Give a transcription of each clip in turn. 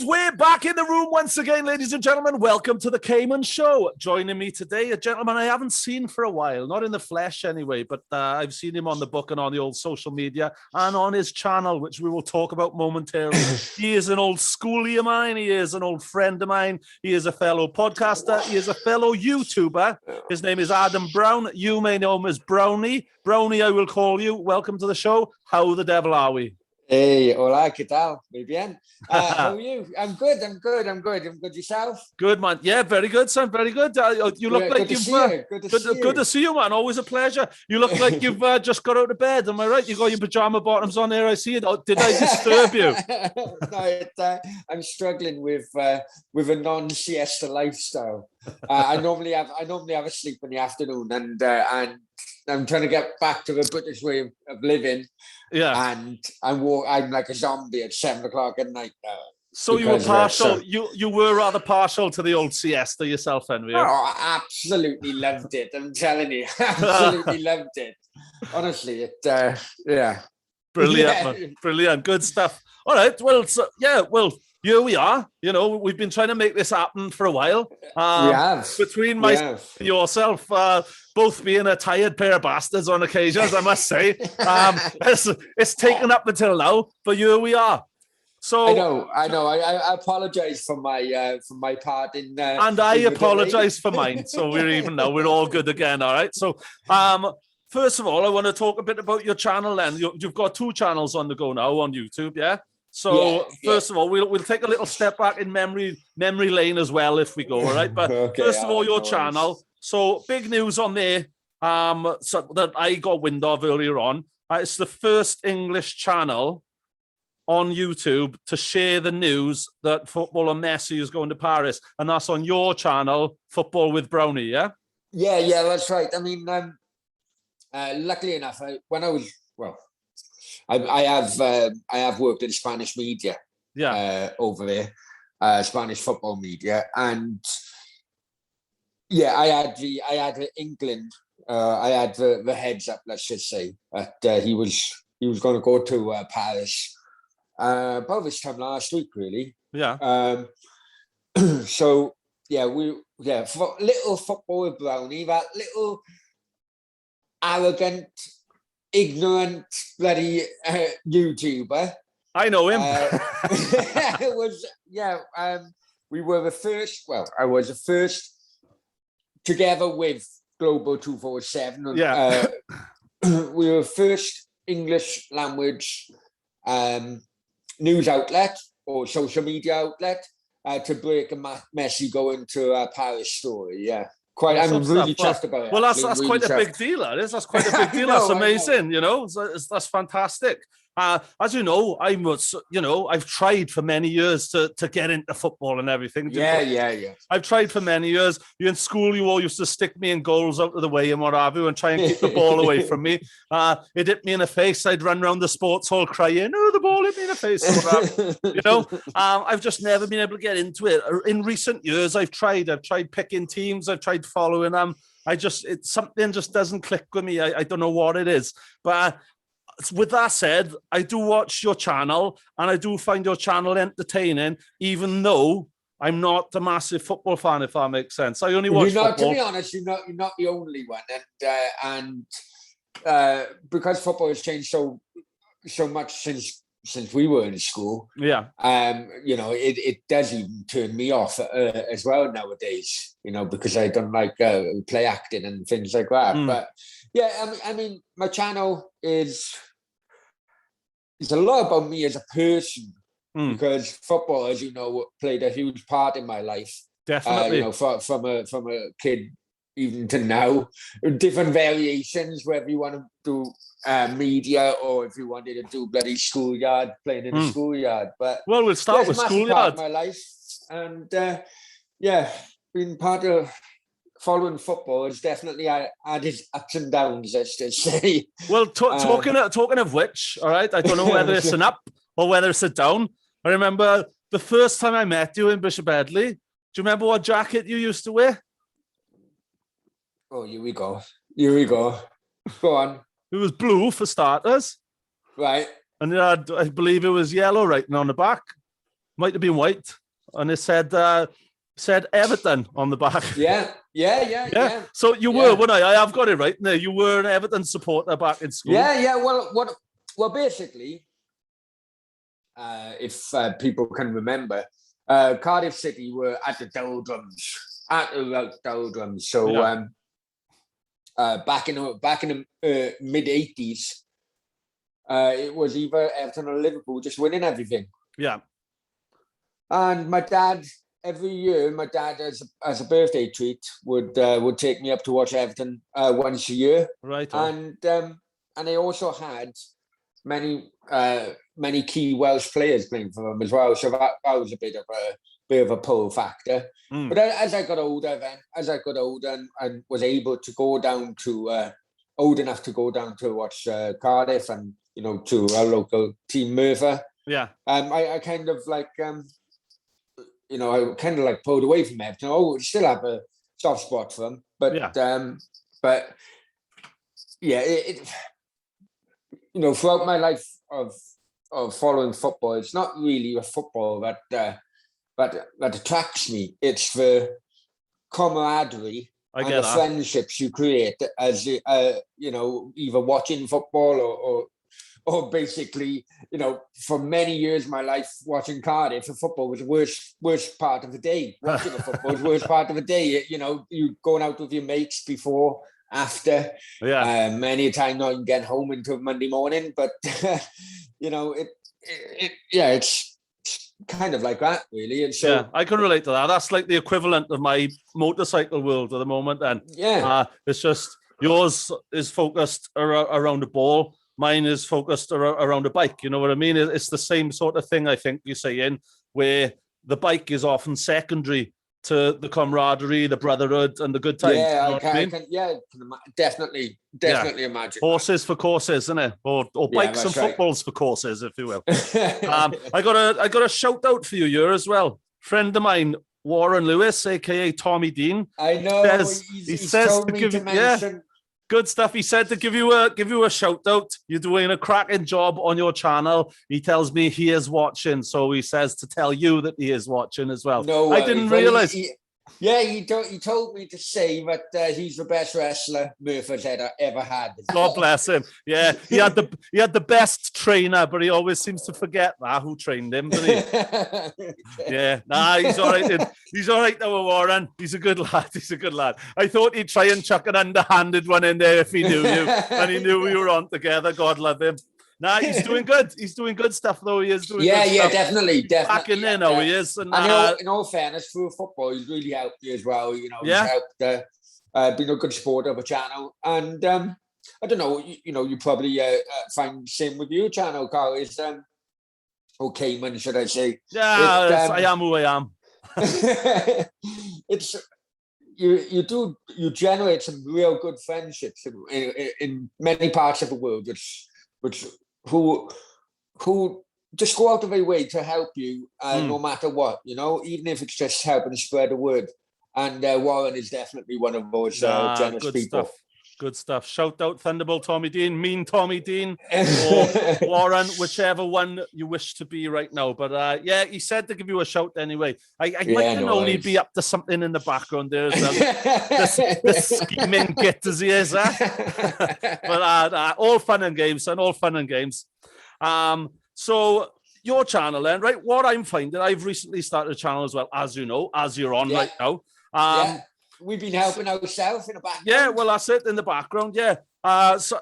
we're back in the room once again, ladies and gentlemen. Welcome to the Cayman Show. Joining me today, a gentleman I haven't seen for a while, not in the flesh anyway, but I've seen him on the book and on the old social media and on his channel, which we will talk about momentarily. He is an old schoolie of mine. He is an old friend of mine. He is a fellow podcaster. He is a fellow YouTuber. His name is Adam Brown. You may know him as Brownie. Brownie, I will call you. Welcome to the show. How the devil are we? Hey, hola, ¿qué tal? Muy bien. How are you? I'm good. I'm good. Yourself? Good, man. Yeah, very good, son. Very good. You look like you've... Good to see you, man. Always a pleasure. You look like you've just got out of bed. Am I right? You got your pajama bottoms on there. I see it. Did I disturb you? No, I'm struggling with a non-siesta lifestyle. I normally have a sleep in the afternoon, and I'm trying to get back to the British way of living. Yeah, and I'm like a zombie at 7 o'clock at night now. So you were partial. You were rather partial to the old siesta yourself, Henry. Oh, I absolutely loved it. I'm telling you, absolutely loved it. Honestly, yeah, brilliant, man. Brilliant, good stuff. All right, well, here we are. You know, we've been trying to make this happen for a while. We have. Between myself and yourself, both being a tired pair of bastards on occasions, I must say. It's taken up until now, but here we are. So I know. I apologize for my part in. And I apologize for mine. So we're even now. We're all good again. All right. So, first of all, I want to talk a bit about your channel. Then you've got 2 channels on the go now on YouTube. Yeah. So first of all, we'll take a little step back in memory lane as well if we go. All right. But first of all, your channel. So big news on there. So that I got wind of earlier on. It's the first English channel on YouTube to share the news that footballer Messi is going to Paris, and that's on your channel, Football with Brownie. Yeah, that's right. I mean, luckily enough, I have worked in Spanish media, over there, Spanish football media, and I had the England, I had the heads up, let's just say, that he was going to go to Paris. About this time last week, really. Yeah. So little Football with Brownie, that little arrogant, ignorant bloody YouTuber. I know him. It was we were the first. Well, I was the first, together with Global 247. Yeah. We were first English language news outlet or social media outlet to break a Messi going to Paris story. Yeah, I'm really chuffed about it. Well, that's really quite a big deal. That's quite a big deal. That's amazing. You know, that's fantastic. As you know, I've tried for many years to get into football and everything. Yeah. I've tried for many years. You in school, you all used to stick me in goals out of the way and what have you, and try and keep the ball away from me. It hit me in the face. I'd run around the sports hall crying, "Oh, the ball hit me in the face." You know, I've just never been able to get into it. In recent years, I've tried picking teams. I've tried following them. Something just doesn't click with me. I don't know what it is, but. With that said, I do watch your channel and I do find your channel entertaining, even though I'm not a massive football fan, if that makes sense. I only watch football. To be honest, you're not the only one, and because football has changed so much since we were in school. Yeah. It does even turn me off as well nowadays. You know, because I don't like play acting and things like that. But yeah, I mean, my channel is a lot about me as a person, because football, as you know, played a huge part in my life. Definitely. From a kid even to now, different variations, whether you want to do media or if you wanted to do bloody schoolyard, playing in the schoolyard. But we'll start with schoolyard. Part of my life, and being part of following football has definitely had its ups and downs, let's just say. Well, talking of which, all right, I don't know whether it's an up or whether it's a down. I remember the first time I met you in Bishop Edley. Do you remember what jacket you used to wear? Oh, here we go. Go on. It was blue for starters. Right. And I believe it was yellow writing on the back. might have been white, and it said Everton on the back. Yeah. So you were, when I have got it right. No, you were an Everton supporter back in school. Yeah. Well, basically, if people can remember, Cardiff City were at the doldrums, So back in the mid '80s, it was either Everton or Liverpool just winning everything. Yeah. And my dad, every year, as a birthday treat would take me up to watch Everton once a year. Right. And they also had many key Welsh players playing for them as well. So that was a bit of a pull factor. But as I got older and was able to go down to old enough to go down to watch Cardiff and to our local team Merthyr. Yeah. I kind of like I pulled away from Everton. I still have a soft spot for them, but throughout my life of following football, it's not really a football that attracts me. It's the camaraderie and the friendships you create as either watching football or basically, for many years of my life watching Cardiff, the football was the worst part of the day. Watching the football was the worst part of the day. You going out with your mates before, after. Yeah. Many a time not even getting home until Monday morning. But, it's kind of like that, really. And so, yeah, I can relate to that. That's like the equivalent of my motorcycle world at the moment. And it's just yours is focused around the ball. Mine is focused around a bike. You know what I mean? It's the same sort of thing, I think you're saying, where the bike is often secondary to the camaraderie, the brotherhood, and the good times. Yeah, you know I can definitely imagine. Horses for courses, isn't it? Or bikes and footballs for courses, if you will. I got a shout out for you here as well. Friend of mine, Warren Lewis, aka Tommy Dean. I know. He says told me to mention. Good stuff. He said to give you a shout out. You're doing a cracking job on your channel. He tells me he is watching, so he says to tell you that he is watching as well. No, I didn't realize. He told me to say that he's the best wrestler Merthyr's ever had. God bless him. Yeah, he had the best trainer, but he always seems to forget that who trained him, doesn't he? Yeah, he's all right. He's all right now, Warren. He's a good lad. I thought he'd try and chuck an underhanded one in there if he knew you, and he knew we were on together. God love him. He's doing good. He's doing good stuff, though. He is doing good stuff. Definitely. Back in there now, he is. And in all fairness, through football, he's really helped me as well. He's helped being a good sport of a channel. And I don't know, you probably find the same with your channel, Carl. Is Cayman, should I say? Yeah, I am who I am. It's you generate some real good friendships in many parts of the world, who just go out of their way to help you no matter what, even if it's just helping to spread the word. And Warren is definitely one of those generous people. Good stuff. Shout out Thunderbolt Tommy Dean, Mean Tommy Dean, or Warren, whichever one you wish to be right now. But he said to give you a shout anyway. I might only be up to something in the background there as well. the scheming git as he is. But all fun and games, So your channel then, right? What I'm finding, I've recently started a channel as well, as you know, as you're on right now. We've been helping ourselves in the background. Yeah, well, that's it, in the background, yeah. So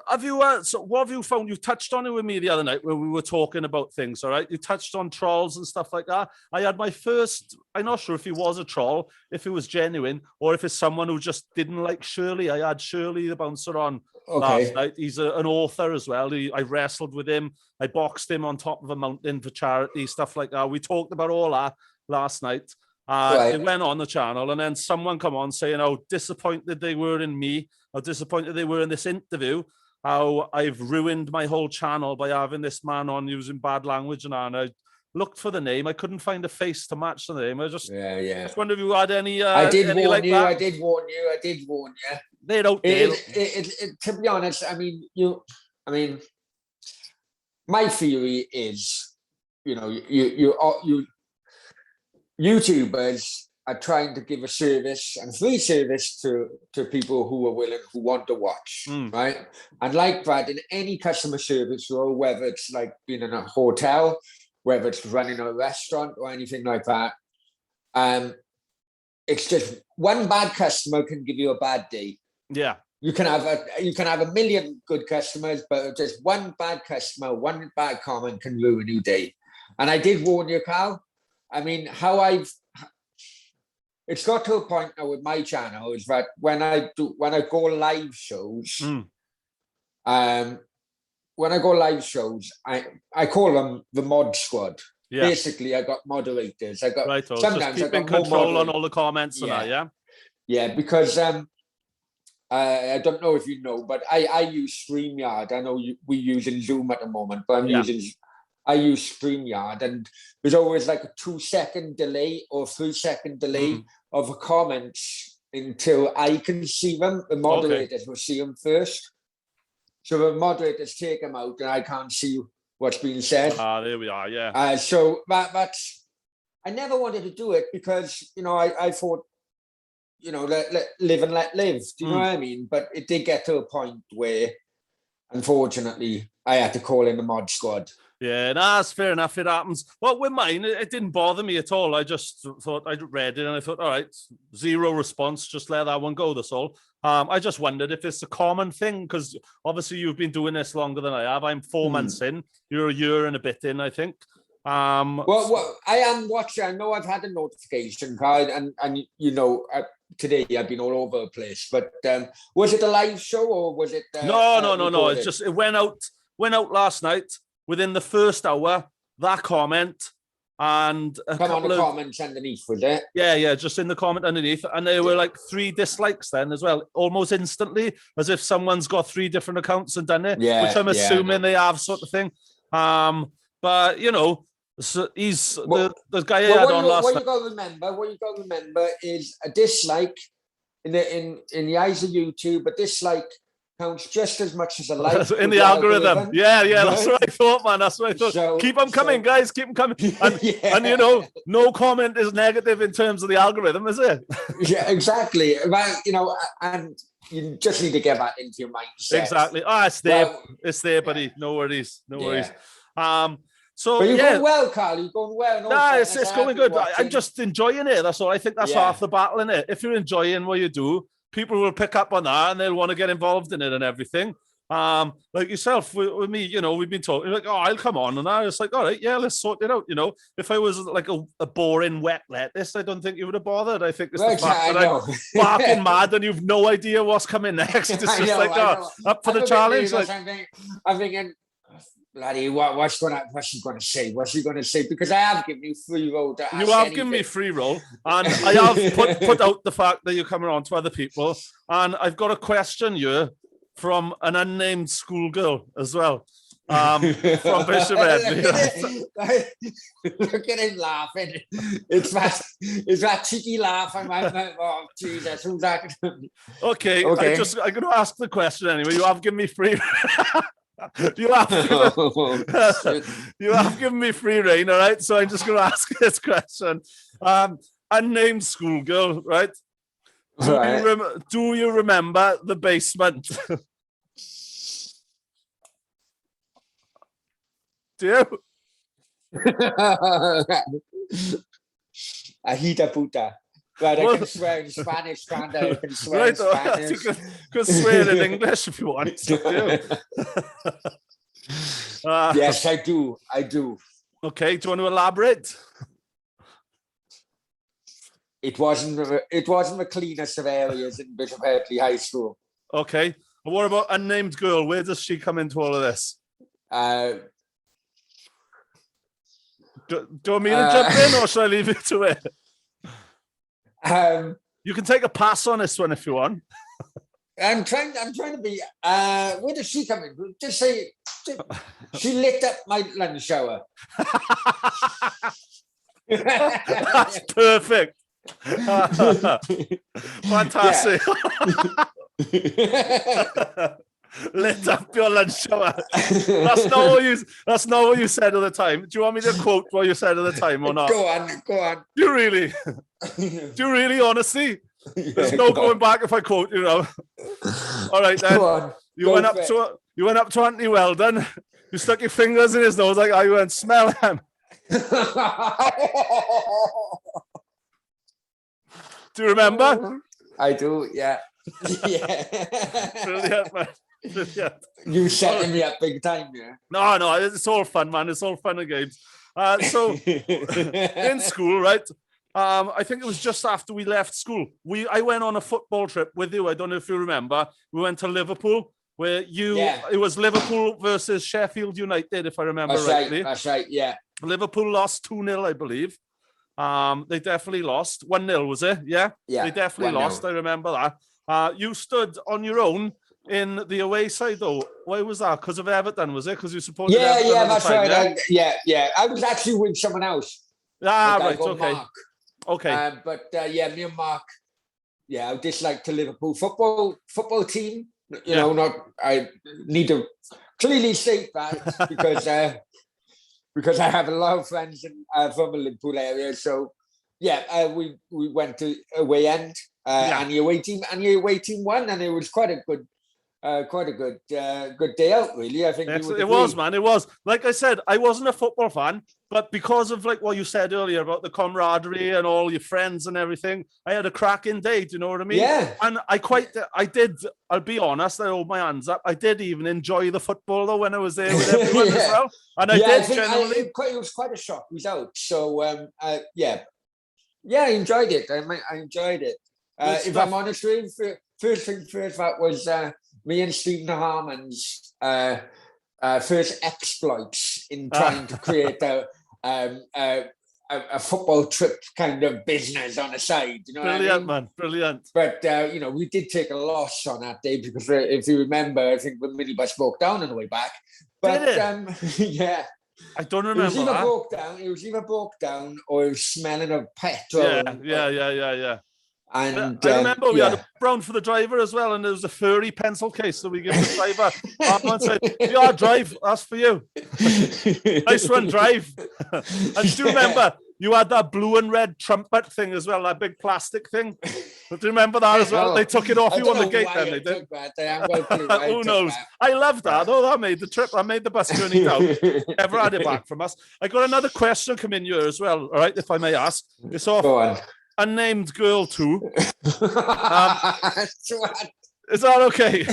what have you found? You touched on it with me the other night when we were talking about things, all right? You touched on trolls and stuff like that. I had my first, I'm not sure if he was a troll, if it was genuine, or if it's someone who just didn't like Shirley. I had Shirley the bouncer on last night. He's an author as well. I wrestled with him. I boxed him on top of a mountain for charity, stuff like that. We talked about all that last night. It went on the channel, and then someone come on saying how disappointed they were in me, how disappointed they were in this interview, how I've ruined my whole channel by having this man on using bad language, and I looked for the name. I couldn't find a face to match the name. I just wonder if you had any. I did any warn like you. that. I did warn you. They're out there. To be honest, my theory is, you YouTubers are trying to give a service and free service to people who want to watch, right? And like that, in any customer service role, whether it's like being in a hotel, whether it's running a restaurant or anything like that, it's just one bad customer can give you a bad day. Yeah. You can have a million good customers, but just one bad customer, one bad comment can ruin your day. And I did warn you, Carl. I mean, it's got to a point now with my channel is that when I go live shows, I call them the mod squad. Yeah. Basically, I got moderators. I got sometimes just keeping control on all the comments and that. Yeah. Yeah, because I don't know if you know, but I use StreamYard. I know we're using Zoom at the moment, but I use StreamYard, and there's always like a 2-second delay or 3-second delay of the comments until I can see them. The moderators will see them first. So the moderators take them out and I can't see what's being said. There we are, yeah. So that's, I never wanted to do it because, I thought, let live and let live. Do you know what I mean? But it did get to a point where, unfortunately, I had to call in the mod squad. Yeah, that's fair enough. It happens. Well, with mine, it didn't bother me at all. I just thought, I read it and I thought, all right, 0 response, just let that one go, that's all. I just wondered if it's a common thing, because obviously you've been doing this longer than I have. I'm 4 months in. You're a year and a bit in, I think. Well, I am watching. I know I've had a notification card, and today I've been all over the place. But was it a live show or was it? No. It went out last night. Within the first hour, that comment and a couple of comments underneath, was it? Yeah, just in the comment underneath, and there were like 3 dislikes then as well, almost instantly, as if someone's got 3 different accounts and done it, which I'm assuming they have, sort of thing. But so he's the guy I had on last night. What you got to remember is a dislike in the eyes of YouTube. A dislike counts just as much as a like in the algorithm. Yeah, that's what I thought, man. That's what I thought. So, keep them coming, guys. Keep them coming. And no comment is negative in terms of the algorithm, is it? Yeah, exactly. Well, and you just need to get that into your mindset. Exactly. It's there. It's there, buddy. No worries. So but you're going well, Carl. You're going well. It's going good. I'm just enjoying it. That's all. I think that's half the battle, in it. If you're enjoying what you do, people will pick up on that and they'll want to get involved in it and everything. Like yourself, with me, we've been talking like, I'll come on, and I was like, all right, yeah, let's sort it out. If I was like a boring wet lettuce, I don't think you would have bothered. I think it's the fact that I'm barking mad and you've no idea what's coming next. It's just up for the challenge. I'm thinking, bloody, what's she going to say? What's she going to say? Because I have given you free roll. You have given me free roll, and I have put out the fact that you're coming on to other people, and I've got a question here from an unnamed schoolgirl as well, from Bishop Edley. Look at him laughing. It's that cheeky laugh. Oh, Jesus, who's that? Okay. I'm going to ask the question anyway. You have given me free. You have given me free reign, all right? So I'm just going to ask this question. Unnamed schoolgirl, right? Do you remember the basement? Do you? Ajita puta. Right, I can swear in Spanish, can't I? I can swear in Spanish. You can swear in English if you want. Yes, I do. Okay, do you want to elaborate? It wasn't the cleanest of areas in Bishop Edley High School. Okay. And what about unnamed girl? Where does she come into all of this? Do you want me to jump in, or should I leave it to it? You can take a pass on this one if you want. I'm trying to be. Where does she come in? Just say she lit up my lunch shower. That's perfect. Fantastic. Lit up your lunch hour. That's not what you said at the time. Do you want me to quote what you said at the time or not? Go on. Do you really? Do you really, honestly? There's no going back if I quote you now. All right then. Go on. You went up to Anthony Weldon. You stuck your fingers in his nose like I went, smell him. Do you remember? I do, yeah. Brilliant, man. Brilliant. You setting me up big time, yeah. No, it's all fun, man. It's all fun and games. So in school, right? I think it was just after we left school. I went on a football trip with you. I don't know if you remember. We went to Liverpool, where it was Liverpool versus Sheffield United, if I remember rightly. That's right, yeah. Liverpool lost 2-0, I believe. They definitely lost. 1-0, was it? Yeah? Yeah. They definitely 1-0. lost. I remember that. You stood on your own in the away side, though. Why was that? Because of Everton, was it? Because you supported Everton at the that's time, right. Yeah. I was actually with someone else. Right, okay. Mark. Okay. But me and Mark, I just like the Liverpool football team. You know, I need to clearly state that because I have a lot of friends from the Liverpool area. So we went to away end and the away team won, and it was quite a good day out, really. I think it was, man. It was. Like I said, I wasn't a football fan, but because of like what you said earlier about the camaraderie and all your friends and everything, I had a cracking day. Do you know what I mean? Yeah. And I did. I'll be honest. I hold my hands up. I did even enjoy the football though when I was there with everyone as well. And I did genuinely. It was quite a shock result. So I enjoyed it. I enjoyed it. If I'm honest with you, first thing first, that was me and Stephen Harmon's first exploits in trying to create a football trip kind of business on the side. You know Brilliant, what I mean? Man. Brilliant. But, we did take a loss on that day because if you remember, I think the minibus broke down on the way back. But, yeah. I don't remember It was either broke down or it was smelling of petrol. Yeah. And I remember we had a brown for the driver as well, and there was a furry pencil case that we gave the driver. One said, "Yeah, drive. That's for you. Nice one, drive." And do you remember you had that blue and red trumpet thing as well, that big plastic thing? Do you remember that as well? They took it off you on the gate, then they did. Who knows? I love that. Oh, that made the trip. I made the bus journey down. Never had it back from us. I got another question coming here as well. All right, if I may ask. It's off. Go on. Unnamed girl too. Is that okay?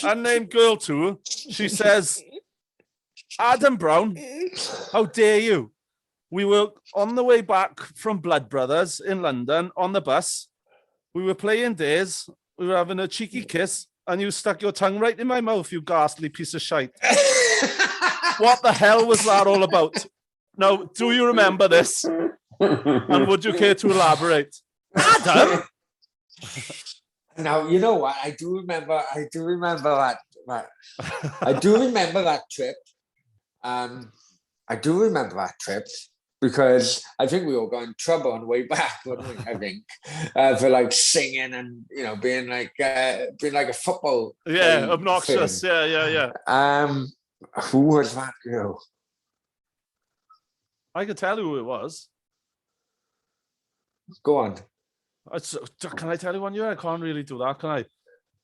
Unnamed girl too. She says, Adam Brown, how dare you? We were on the way back from Blood Brothers in London on the bus. We were playing days. We were having a cheeky kiss, and you stuck your tongue right in my mouth, you ghastly piece of shite. What the hell was that all about? Now, do you remember this? And would you care to elaborate? Adam? Now, you know what? I do remember that. I do remember that trip. Because I think we all got in trouble on the way back, wouldn't we? I think for like singing and being like a football. Yeah, obnoxious. Thing. Yeah. Who was that girl? I could tell you who it was. Go on. Can I tell you one year? I can't really do that, can I?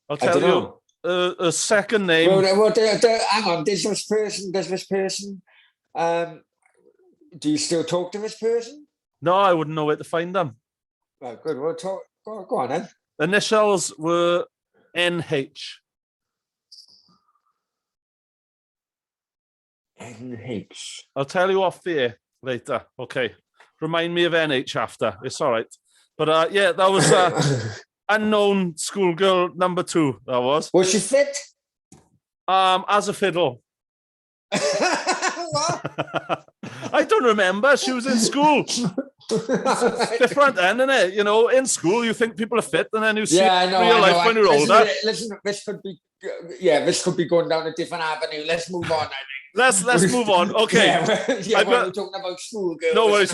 I'll tell you a second name. Well, hang on. Does this person? Do you still talk to this person? No, I wouldn't know where to find them. Well, good. We'll talk. Go on then. Initials were NH. NH. I'll tell you off the air later. Okay. Remind me of NH after. It's all right. But that was unknown schoolgirl number 2. That was. Was she fit? As a fiddle. What? I don't remember. She was in school. Different then, isn't it? In school you think people are fit, and then you see real life when you're older. Listen, this could be going down a different avenue. Let's move on, I think. let's move on. Okay. Yeah, we're talking about schoolgirls. No worries.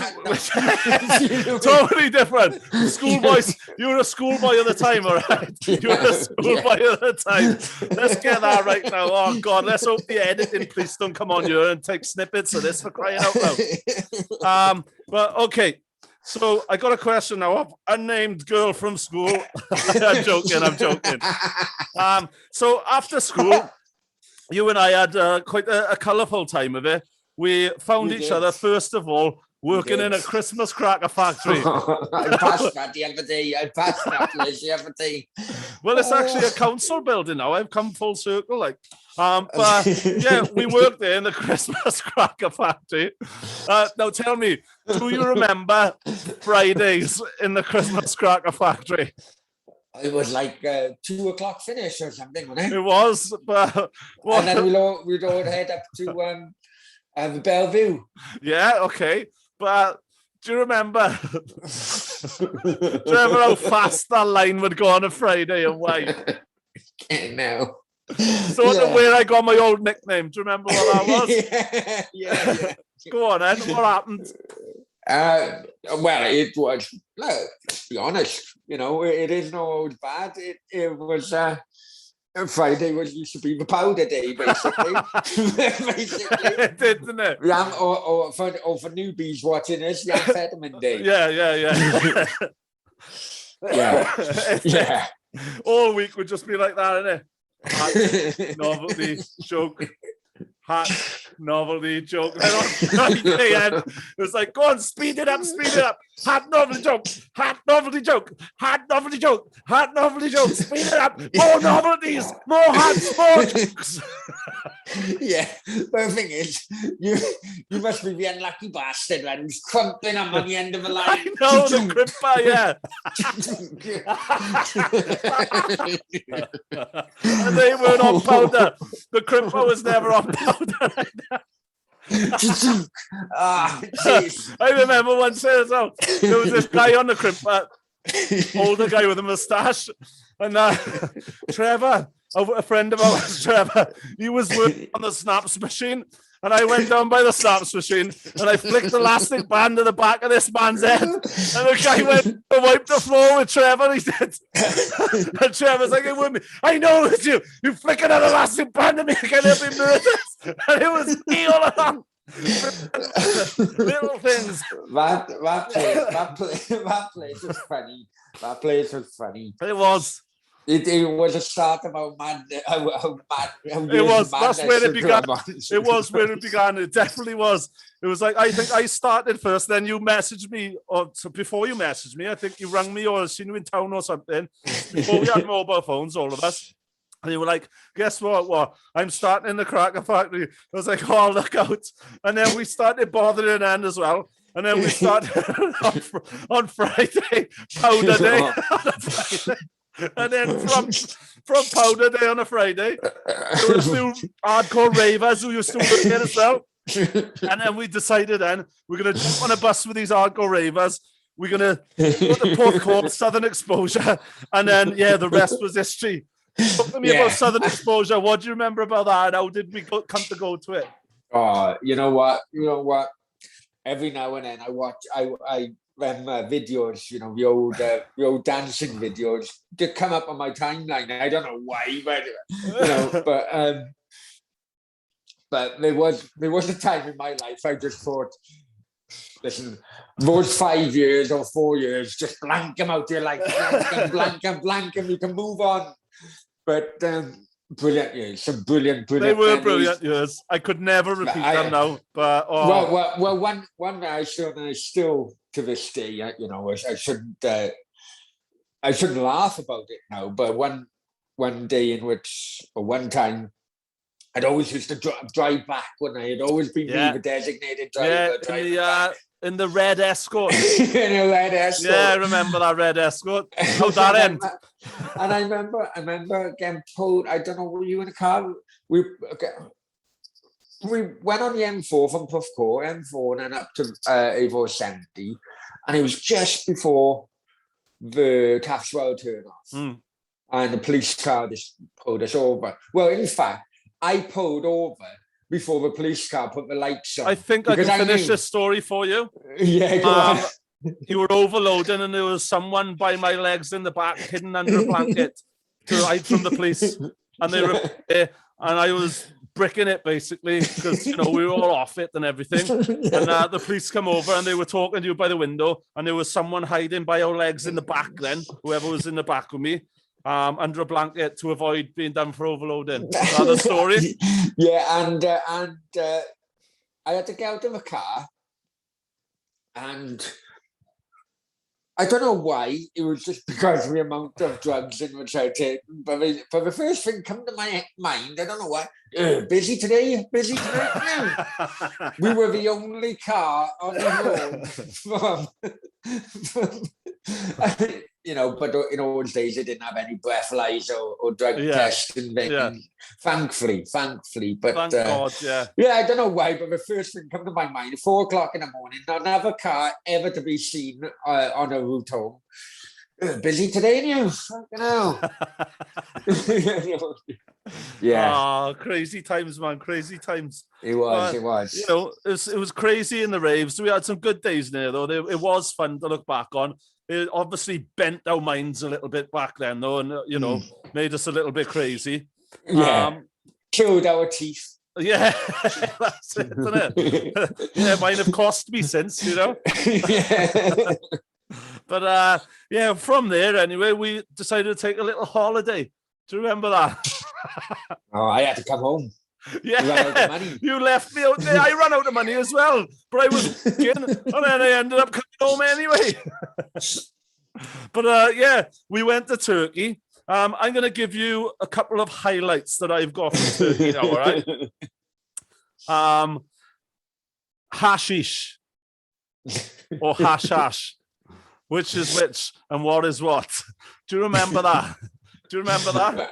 Totally different. Schoolboys. You were a schoolboy at the time, all right? You were a schoolboy at the time. Let's get that right now. Oh God, let's hope the editing police don't come on you and take snippets of this for crying out loud. But okay. So I got a question now of unnamed girl from school. I'm joking. So after school, you and I had quite a colourful time of it. We found each other, first of all, working in a Christmas cracker factory. I passed that the other day. The other day. Well, it's actually a council building now. I've come full circle, like. But yeah, we worked there in the Christmas cracker factory. Now tell me, do you remember Fridays in the Christmas cracker factory? It was like 2 o'clock finish or something, wasn't it? It was, but and then we'd all head up to Bellevue. Yeah, okay, but do you remember? Do you remember how fast that line would go on a Friday and why? No. Sort of where I got my old nickname. Do you remember what that was? Yeah. Go on, then. What happened? Well, it was, let's be honest, it isn't always bad. It was, Friday used to be the powder day, basically. It did, didn't it? Or for newbies watching this, the amphetamine day. Yeah. All week would just be like that, innit? Hat, novelty, joke. Hat, novelty, joke. It was like, go on, speed it up. Hat, novelty, joke. Hat, novelty, joke. Hat, novelty, joke. Hat, novelty, joke. Speed it up. More novelties, more hats, more jokes. Yeah, but the thing is, you must be the unlucky bastard, man, who's crumping up on the end of a line. I know, the cripper, yeah. And they weren't on powder. The cripper was never on powder. I remember one day as well, there was this guy on the cripper, older guy with a moustache, and Trevor, a friend of ours, Trevor, he was working on the snaps machine, and I went down by the snaps machine and I flicked the elastic band to the back of this man's head, and the guy went to wipe the floor with Trevor. He said, and Trevor's like, it wouldn't be. I know it's you. You flicking an elastic band to me again, it'll be murders. And it was me all along. Little things. That place was funny. That place was funny. It was. It was a start of how mad. It was. That's where it began. It was where it began. It definitely was. It was like, I think I started first, then you messaged me, or so before you messaged me, I think you rang me or seen you in town or something. Before we had mobile phones, all of us. And you were like, guess what? I'm starting in the cracker factory. I was like, oh, look out. And then we started bothering Anne as well. And then we started on Friday, powder day on a Friday. And then from powder day on a Friday, there were a few hardcore ravers who used to work here as well. And then we decided then we're going to jump on a bus with these hardcore ravers. We're going to go to Porthcawl, Southern Exposure. And then, the rest was history. Talk to me about Southern Exposure. What do you remember about that? And how did we come to go to it? Oh, you know what? Every now and then I watch, I videos, the old dancing videos that come up on my timeline. I don't know why, but there was a time in my life I just thought, listen, those 5 years or 4 years, just blank them out your life, blank them, you can move on. But brilliant years, some brilliant. They were memories. Brilliant years. I could never repeat them now. But well, one I still to this day, I shouldn't laugh about it now. But one day in which, or one time, I'd always used to drive back when I had always been the designated driver. In the red Escort. In the red Escort. Yeah, I remember that red Escort. How'd that end? And I remember getting pulled. I don't know, were you in a car? We went on the M4 from Porthcawl, M4, and then up to A470. And it was just before the Cathswell turn-off. And the police car just pulled us over. Well, in fact, I pulled over before the police car put the lights on. I think I can finish this story for you. Yeah, go on. You were overloading and there was someone by my legs in the back hidden under a blanket to hide from the police. And they were there, and I was bricking it basically because, you know, we were all off it and everything. And the police come over and they were talking to you by the window, and there was someone hiding by our legs in the back then, whoever was in the back with me, under a blanket to avoid being done for overloading. Is that the story? Yeah, and I had to get out of the car, and I don't know why. It was just because of the amount of drugs in which I take. But the first thing come to my mind, I don't know why. Busy today? Busy today? No. We were the only car on the road from you know, but in those days, they didn't have any breathalyzer or drug testing. Thankfully. But thank God, yeah, I don't know why, but the first thing come to my mind, at 4 o'clock in the morning, not another car ever to be seen on a route home. Busy today, you know. Yeah. Oh, crazy times, man. Crazy times. It was. You know, it was crazy in the raves. We had some good days there, though. It was fun to look back on. It obviously bent our minds a little bit back then, though, and, you know, made us a little bit crazy. Yeah. Killed our teeth. Yeah, that's it, isn't it? Yeah, mine have cost me since, you know. Yeah. But yeah, from there anyway, we decided to take a little holiday. Do you remember that? Oh, I had to come home. Yeah, you ran out of money. You left me out there. I ran out of money as well, but I was working, and then I ended up coming home anyway. But yeah, we went to Turkey. I'm going to give you a couple of highlights that I've got from Turkey now, all right? Hashish or hashash. Which is which and what is what? Do you remember that? Do you remember that?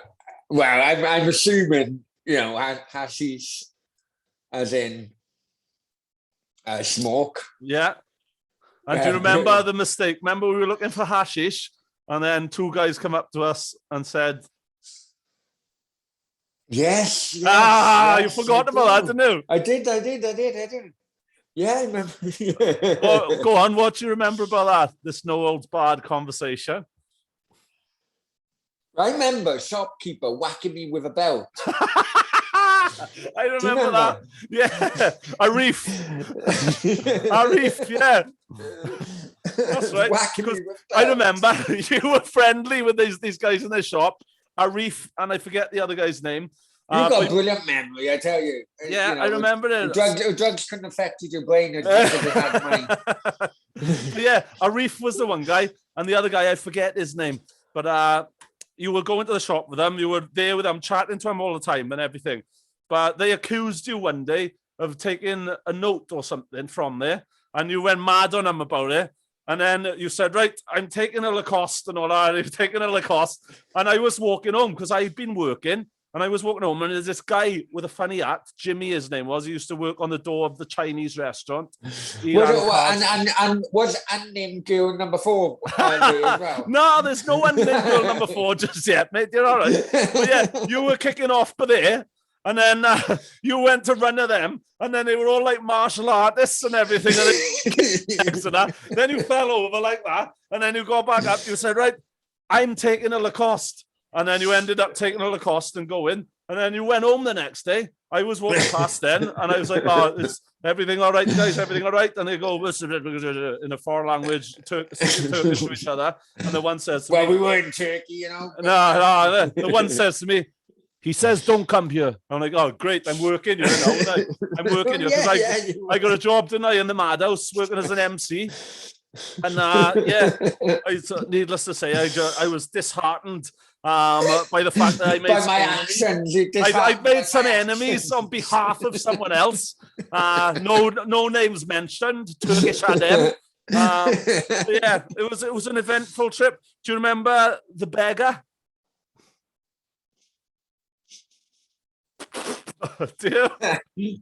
Well, I'm assuming, you know, hashish as in smoke. Yeah. And do you remember the mistake? Remember we were looking for hashish and then 2 guys come up to us and said... Yes. You forgot about that, didn't you? I did. Yeah, I remember. Go on, what do you remember about that? This no holds barred conversation. I remember shopkeeper whacking me with a belt. I remember that. Yeah, Arif, yeah. That's right. I remember you were friendly with these guys in the shop. Arif, and I forget the other guy's name. You've got a brilliant memory, I tell you. Yeah, you know, I remember it. Drugs couldn't affect your brain as much as it had mine. Yeah, Arif was the one guy, and the other guy, I forget his name. But you were going to the shop with them. You were there with them, chatting to them all the time and everything. But they accused you one day of taking a note or something from there, and you went mad on them about it. And then you said, right, I'm taking a Lacoste and all that. You're taking a Lacoste. And I was walking home because I'd been working. And I was walking home, and there's this guy with a funny hat. Jimmy, his name was. He used to work on the door of the Chinese restaurant. And was unnamed girl number 4 as well? No, there's no unnamed girl number 4 just yet, mate. You're all right. But yeah, you were kicking off for there. And then you went to run to them, and then they were all like martial artists and everything. And then you fell over like that, and then you got back up. You said, right, I'm taking a Lacoste. And then you ended up taking a Lacoste and going. And then you went home the next day. I was walking past then, and I was like, oh, is everything all right, guys? Everything all right? And they go, in a foreign language, Turkish to each other. And the one says to me... Well, we were in Turkey, you know. No, the one says to me, he says, don't come here. I'm like, oh, great, I'm working here now. I'm working here because I got a job, didn't I, in the madhouse, working as an MC. And yeah, needless to say, I was disheartened by the fact that I made by my actions. I made some enemies on behalf of someone else. No names mentioned. Turkish Adem. Yeah, it was an eventful trip. Do you remember the beggar? Do you?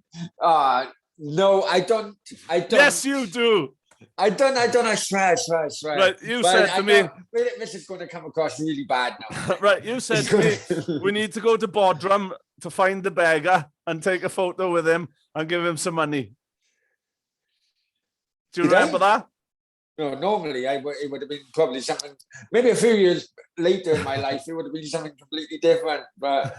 No, I don't. Yes, you do. I don't. I swear. Right, you said to me... This is going to come across really bad now. Right, you said to me, we need to go to Bodrum to find the beggar and take a photo with him and give him some money. Do you remember that? No, normally it would have been probably something, maybe a few years later in my life, it would have been something completely different. But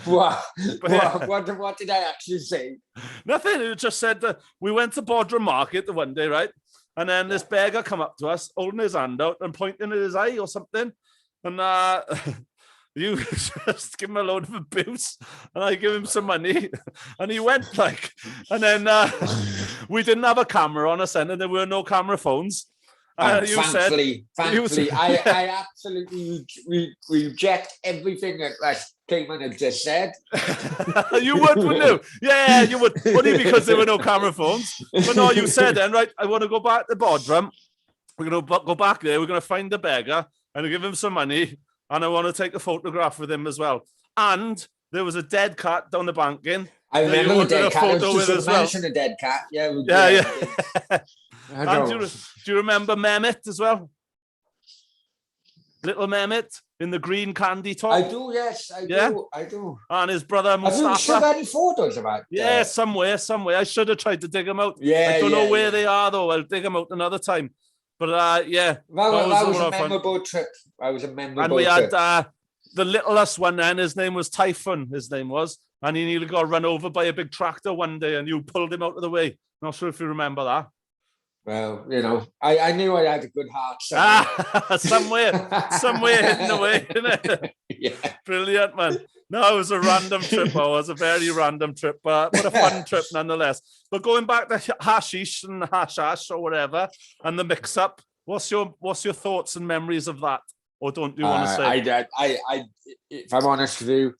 what did I actually say? Nothing. It just said that we went to Bodrum Market one day, right? And then this beggar come up to us, holding his hand out and pointing at his eye or something. And you just give him a load of abuse, and I give him some money, and he went like, and then we didn't have a camera on us then, and there were no camera phones. Thankfully, I absolutely reject everything that Cayman had just said. You would, wouldn't you? Yeah, you would. Only because there were no camera phones. But no, you said then, right, I want to go back to Bodrum. We're going to go back there. We're going to find the beggar and give him some money. And I want to take a photograph with him as well. And there was a dead cat down the banking. I remember the dead cat. I was just mentioning a dead cat. Yeah. Do you remember Mehmet as well? Little Mehmet in the green candy top. I do, yes. I do. And his brother Mustafa. Have you still got any photos of that? Yeah, somewhere. I should have tried to dig them out. I don't know where they are, though. I'll dig them out another time. But yeah. That was a memorable trip. And we had the littlest one then. His name was Typhoon, and he nearly got run over by a big tractor one day, and you pulled him out of the way. Not sure if you remember that. Well, I knew I had a good heart somewhere hidden away, isn't it? Yeah. Brilliant, man. No, it was a random trip. It was a very random trip, but a fun trip nonetheless. But going back to hashish and hashash or whatever, and the mix-up, what's your thoughts and memories of that? Or don't you want to say? I if I'm honest with you,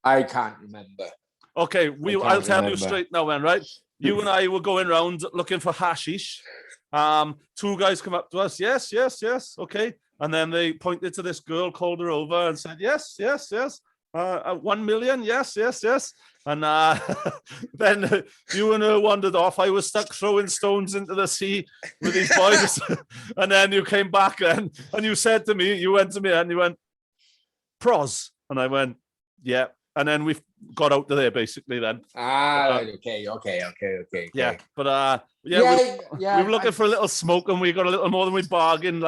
I can't remember. Okay, I'll tell you straight now, then, right? You and I were going around looking for hashish. Two guys come up to us. Yes. Okay. And then they pointed to this girl, called her over and said, yes. 1 million. Yes. And then you and her wandered off. I was stuck throwing stones into the sea with these boys. And then you came back and you said to me, you went to me and you went, pros. And I went, yeah. And then we got out of there basically then. Okay. Yeah, but we were looking for a little smoke and we got a little more than we bargained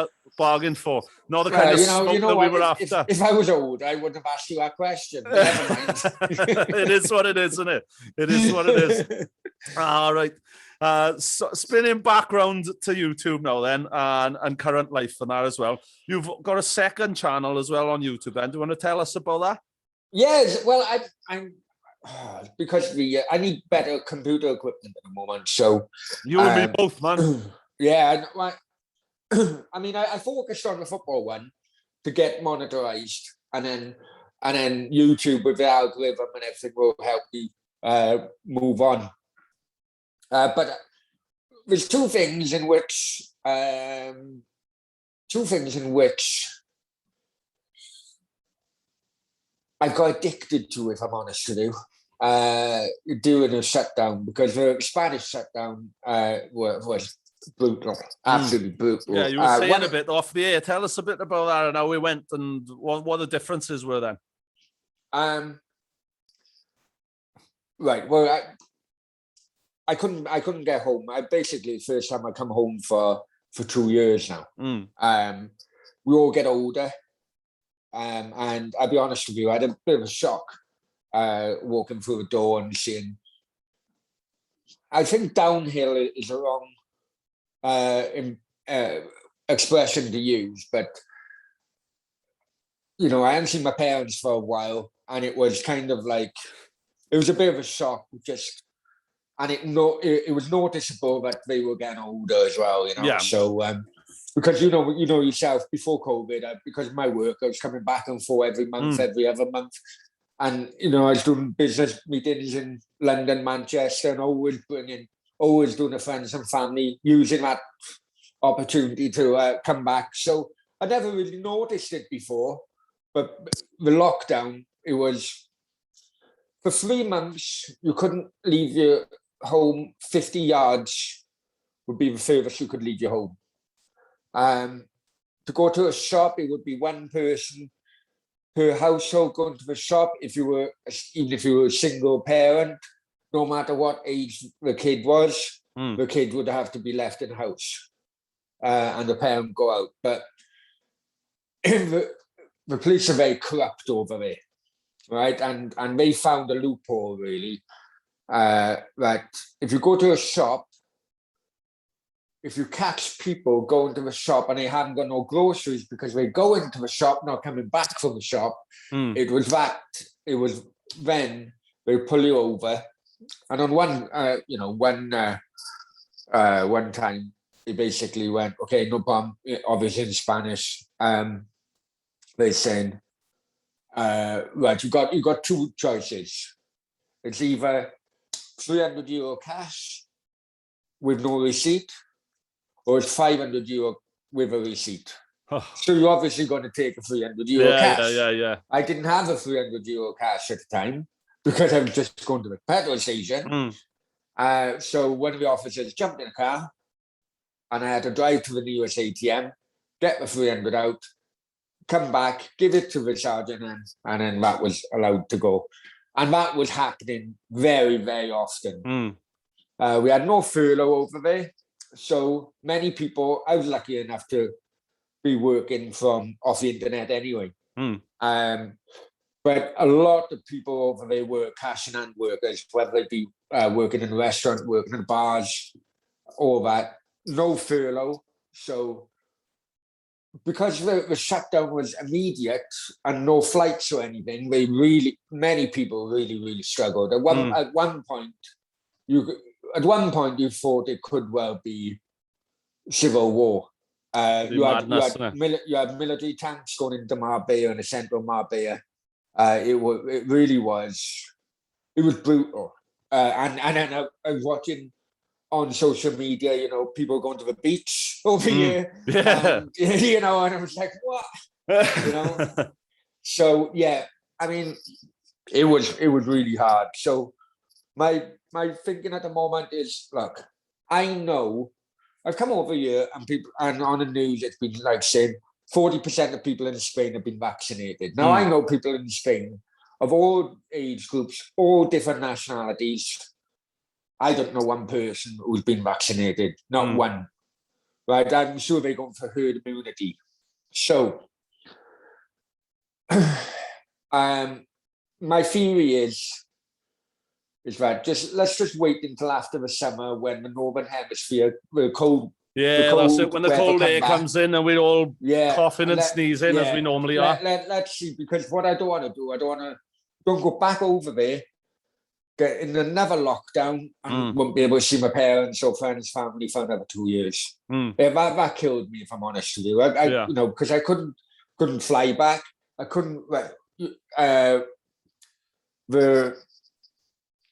for. Not the kind of smoke that we were after. If I was old, I wouldn't have asked you that question. Never mind. It is what it is, isn't it? It is what it is. All right. So spinning background to YouTube now then, and current life and that as well. You've got a second channel as well on YouTube. Then do you want to tell us about that? Yes, well, I'm because I need better computer equipment at the moment. So you and me both, man. Yeah, I mean, I focused on the football one to get monetized, and then YouTube with the algorithm and everything will help me move on. But there's two things in which I got addicted to, if I'm honest with you, during a shutdown, because the Spanish shutdown was brutal, absolutely brutal. Yeah, you were saying a bit off the air. Tell us a bit about that and how we went and what the differences were then. Right. Well, I couldn't get home. Basically, the first time I come home for 2 years now. We all get older. And I'll be honest with you, I had a bit of a shock walking through the door and seeing. I think downhill is a wrong expression to use, but I hadn't seen my parents for a while, and it was kind of like it was a bit of a shock, and it was noticeable that they were getting older as well, Yeah. So because you know yourself, before COVID, because of my work, I was coming back and forth every month, every other month, and I was doing business meetings in London, Manchester, and always doing the friends and family, using that opportunity to come back. So I never really noticed it before, but the lockdown, it was for 3 months you couldn't leave your home. 50 yards would be the furthest you could leave your home. To go to a shop, it would be one person per household going to the shop, even if you were a single parent, no matter what age the kid was, the kid would have to be left in the house, and the parent go out. But the police are very corrupt over there, right? And they found a loophole, really, that if you go to a shop, if you catch people going to the shop and they haven't got no groceries because they go into the shop, not coming back from the shop, it was then they pull you over. And on one time, they basically went, okay, no problem, obviously in Spanish. They said, right, you got two choices. It's either €300 cash with no receipt, or it's €500 with a receipt. So you're obviously going to take a €300 cash. Yeah. I didn't have a €300 cash at the time because I was just going to the petrol station. So one of the officers jumped in a car, and I had to drive to the nearest ATM, get the 300 out, come back, give it to the sergeant, and then that was allowed to go. And that was happening very, very often. We had no furlough over there. So many people, I was lucky enough to be working off the internet anyway. But a lot of people over there were cash in hand workers, whether they be working in a restaurant, working in bars, all that. No furlough. So because the shutdown was immediate and no flights or anything, many people really struggled. At one point, you thought it could well be civil war. You had military tanks going into Marbella and the central Marbella. It really was. It was brutal. And then I was watching on social media, people going to the beach over here. And I was like, what? So yeah, I mean, it was really hard. So my thinking at the moment is, look, I know I've come over here and on the news it's been like saying 40% of people in Spain have been vaccinated. Now I know people in Spain of all age groups, all different nationalities. I don't know one person who's been vaccinated, not one. Right? I'm sure they're going for herd immunity. So my theory is that let's just wait until after the summer when the northern hemisphere will cold. That's it. When the cold air comes in and we're all coughing and sneezing as we normally are. Let's see, because what I don't want to do, don't go back over there, get in another lockdown, and won't be able to see my parents or friends, family for another 2 years. That killed me, if I'm honest with you. Because I couldn't fly back. I couldn't.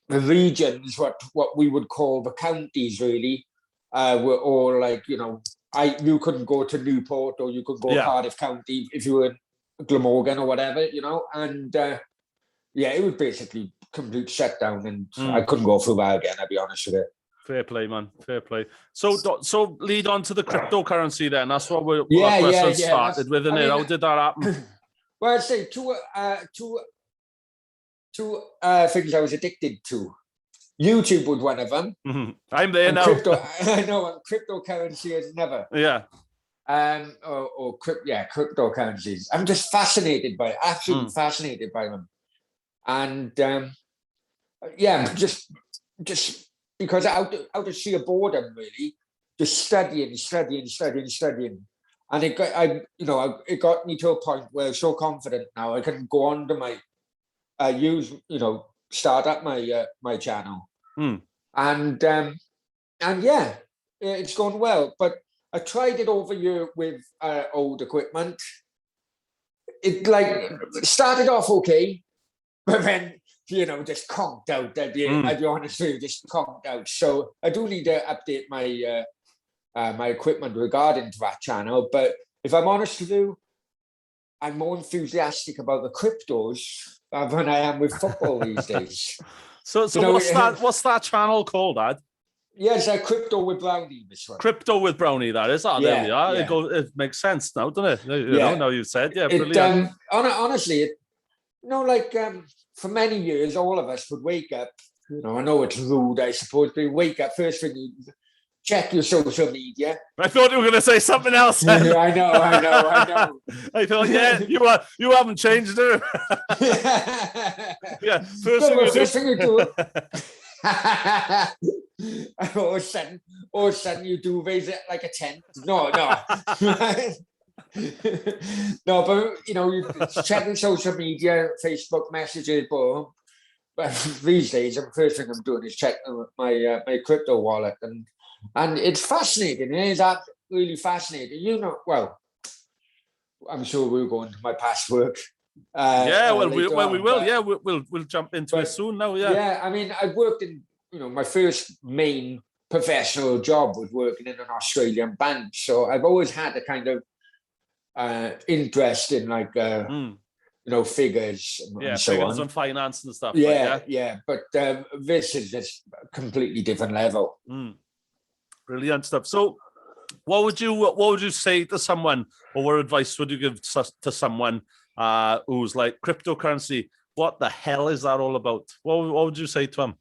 The regions, what we would call the counties, really, were all like, you couldn't go to Newport or you could go to Cardiff County if you were in Glamorgan or whatever, and it was basically complete shutdown, and I couldn't go through that again, I'll be honest with you. Fair play, man. Fair play. So lead on to the cryptocurrency then. That's what our question started with, isn't it? How did that happen? Well, I'd say two things I was addicted to. YouTube was one of them. I'm there now. I know, and cryptocurrency is another. Yeah. Cryptocurrencies. I'm just fascinated by it, absolutely fascinated by them. And just because out of sheer boredom, really, just studying, and it got me to a point where I'm so confident now I can go on to my start up my channel, and it's going well. But I tried it over here with old equipment. It started off okay, but then just conked out. I'd be honest with you, just conked out. So I do need to update my my equipment regarding to that channel. But if I'm honest with you, I'm more enthusiastic about the cryptos than I am with football these days. So what's that channel called, Dad? Yes, crypto with Brownie, this one. Crypto with Brownie, that is. There we are. It makes sense now, doesn't it? You know, now you've said, brilliant. Honestly, for many years, all of us would wake up. I know it's rude, I suppose, but you wake up first thing, you check your social media. I thought you were going to say something else. I know. I thought, you haven't changed it. First thing you do. All of a sudden you do raise it like a tent. No. No, but you checking social media, Facebook messages, boom. But these days, the first thing I'm doing is checking my crypto wallet, and it's fascinating. It is really fascinating. Well, I'm sure we'll go into my past work. We will. Yeah, we'll jump into it soon. Now, I mean, I've worked in. My first main professional job was working in an Australian bank, so I've always had a kind of interest in figures and so figures on. And finance and stuff. But this is just a completely different level. Brilliant stuff. So, what would you say to someone, or what advice would you give to someone who's like, cryptocurrency? What the hell is that all about? What would you say to them?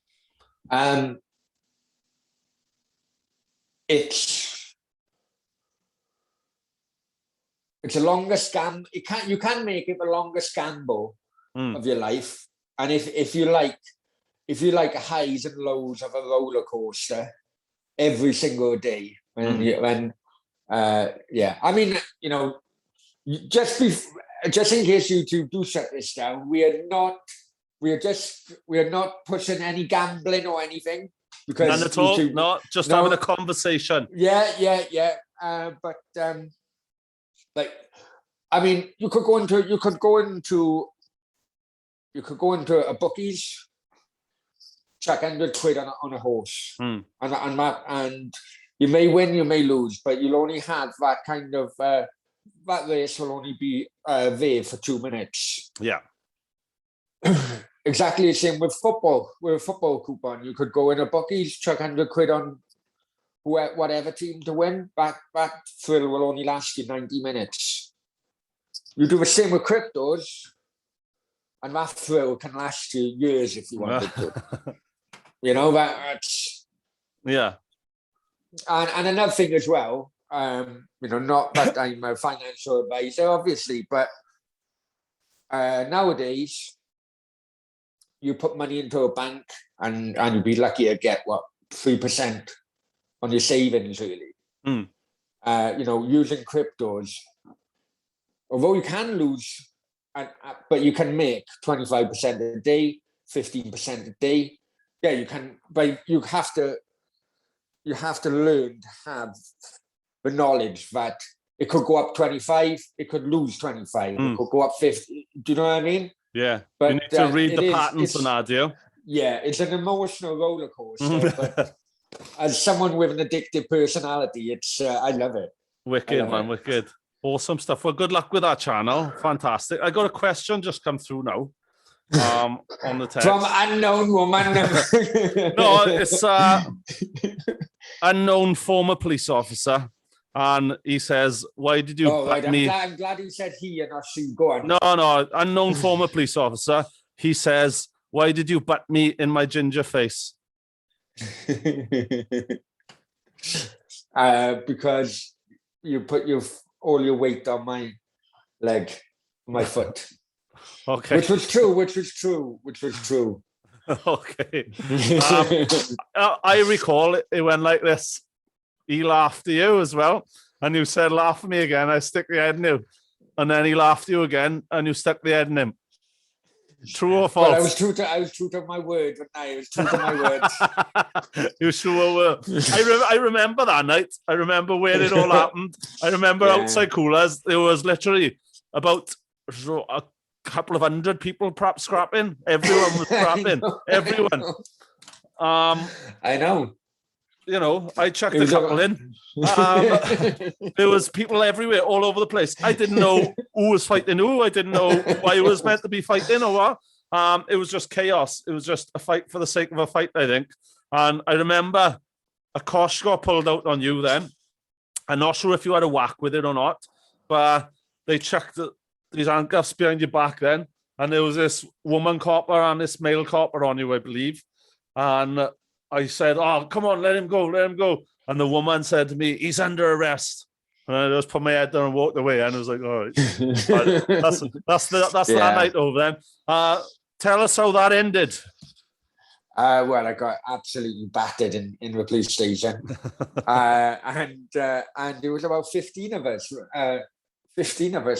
It's the longest scam. You can make it the longest gamble of your life. And if you like highs and lows of a roller coaster every single day, I mean, just in case you do shut this down, we are not pushing any gambling or anything, because none at all. Not just having a conversation. I mean, you could go into a bookies, chuck 100 quid on a horse, and you may win, you may lose, but you'll only have that kind of that race will only be there for 2 minutes. Yeah. Exactly the same with football. With a football coupon, you could go in a bookies, chuck 100 quid on whatever team to win. That thrill will only last you 90 minutes. You do the same with cryptos, and that thrill can last you years if you wanted to. That's And another thing as well, not that I'm a financial advisor, obviously, but nowadays, you put money into a bank and you'd be lucky to get 3% on your savings, really. Using cryptos, although you can lose, but you can make 25% a day, 15% a day. Yeah, you can, but you have to learn to have the knowledge that it could go up 25, it could lose 25, it could go up 50. Do you know what I mean? Yeah, but you need to read the patterns and that, do. Yeah, it's an emotional roller coaster. But as someone with an addictive personality, I love it. Wicked. Awesome stuff. Well, good luck with that channel. Fantastic. I got a question just come through now. On the text. From unknown woman. No, it's unknown former police officer. And he says, why did you butt me? I'm glad he said he and not she. Go on. No, unknown former police officer. He says, why did you butt me in my ginger face? Because you put all your weight on my leg, my foot. Okay. Which was true. Okay. I recall it went like this. He laughed at you as well, and you said, laugh at me again, I stick the head in you. And then he laughed at you again, and you stuck the head in him. True or false? Well, I was true to my word, but I was true to my words. You sure were. I remember that night. I remember where it all happened. I remember outside Coolers, there was literally about a couple of 100 people perhaps scrapping. Everyone was scrapping. Everyone. I know. I chucked a couple in. There was people everywhere, all over the place. I didn't know who was fighting who. I didn't know why it was meant to be fighting or what. It was just chaos. It was just a fight for the sake of a fight, I think. And I remember a cosh got pulled out on you then. I'm not sure if you had a whack with it or not, but they checked these handcuffs behind your back then, and there was this woman copper and this male copper on you, I believe. And I said, "Oh, come on, let him go, let him go." And the woman said to me, "He's under arrest." And I just put my head down and walked away. And I was like, "All right, that's that night over then." Tell us how that ended. Well, I got absolutely battered in the police station, and there was about 15 of us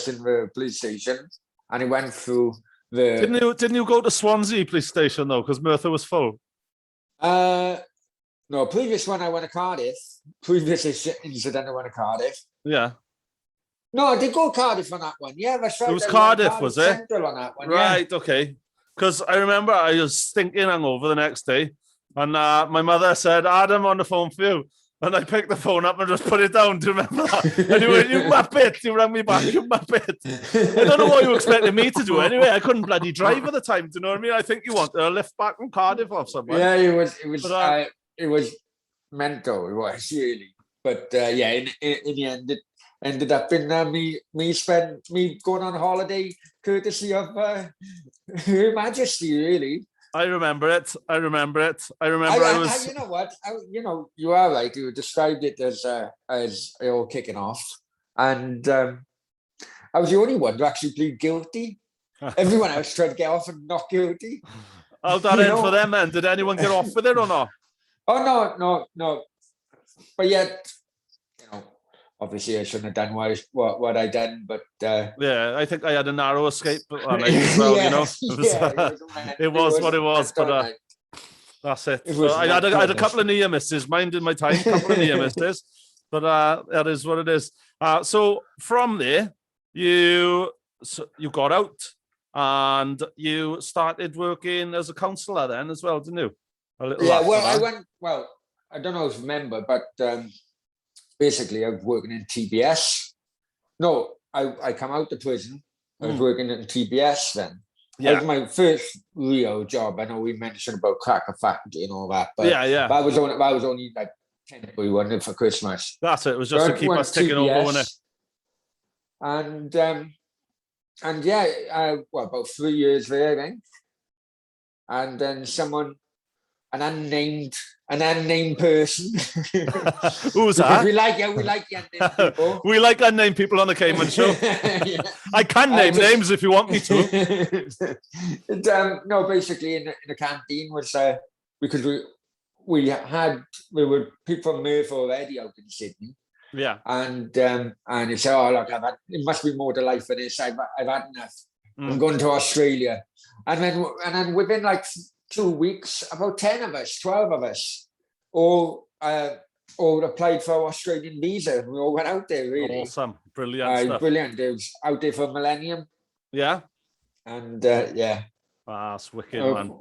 in the police station, and it went through the. Didn't you go to Swansea police station though, because Merthyr was full? No, previous one I went to Cardiff. Previous incident I went to Cardiff. Yeah. No, I did go to Cardiff on that one. Yeah, that's right. It was Cardiff, was it? Central on that one. Right. Yeah. Okay. Because I remember I was stinking hungover the next day, and my mother said, "Adam, on the phone for you." And I picked the phone up and just put it down. Do you remember that? And you went, "You muppet." You rang me back, "You muppet." I don't know what you expected me to do anyway. I couldn't bloody drive at the time. Do you know what I mean? I think you wanted a lift back from Cardiff or something. Yeah, it was mental. It was really. But yeah, in the end, it ended up in me going on holiday courtesy of Her Majesty, really. I remember it. I was. You know what? You are right. You described it as it all kicking off, and I was the only one to actually plead guilty. Everyone else tried to get off and not guilty. How'd that end for them, then? Did anyone get off with it or not? Oh no. But yet, obviously I shouldn't have done what I done, but yeah, I think I had a narrow escape on it as well. It was what it was, but that's it. So I had a couple of near misses, mind in my time, a couple of near misses, but that is what it is. So from there, you got out and you started working as a counsellor then as well, didn't you? I don't know if you remember, but basically I was working in TBS. No, I come out of prison. I was working in TBS then. Yeah. That was my first real job. I know we mentioned about Cracker Factory and all that, but but I was only like temporary, wasn't it, for Christmas? That's it. It was just to keep us ticking over, wasn't it? And yeah, about 3 years there, I think. And then an unnamed person. Who's that? We like unnamed people. We like unnamed people on the Cayman Show. Yeah. I can name names if you want me to. No, basically in the canteen was because we were people from Merthyr already out in Sydney. Yeah. And he said, "Oh look, it must be more to life for this. I've had enough. I'm going to Australia." And then within like 2 weeks, about 12 of us, all applied for Australian visa, and we all went out there. Really awesome, brilliant stuff. Brilliant. It was out there for Millennium. Yeah, and yeah, it's wicked, man.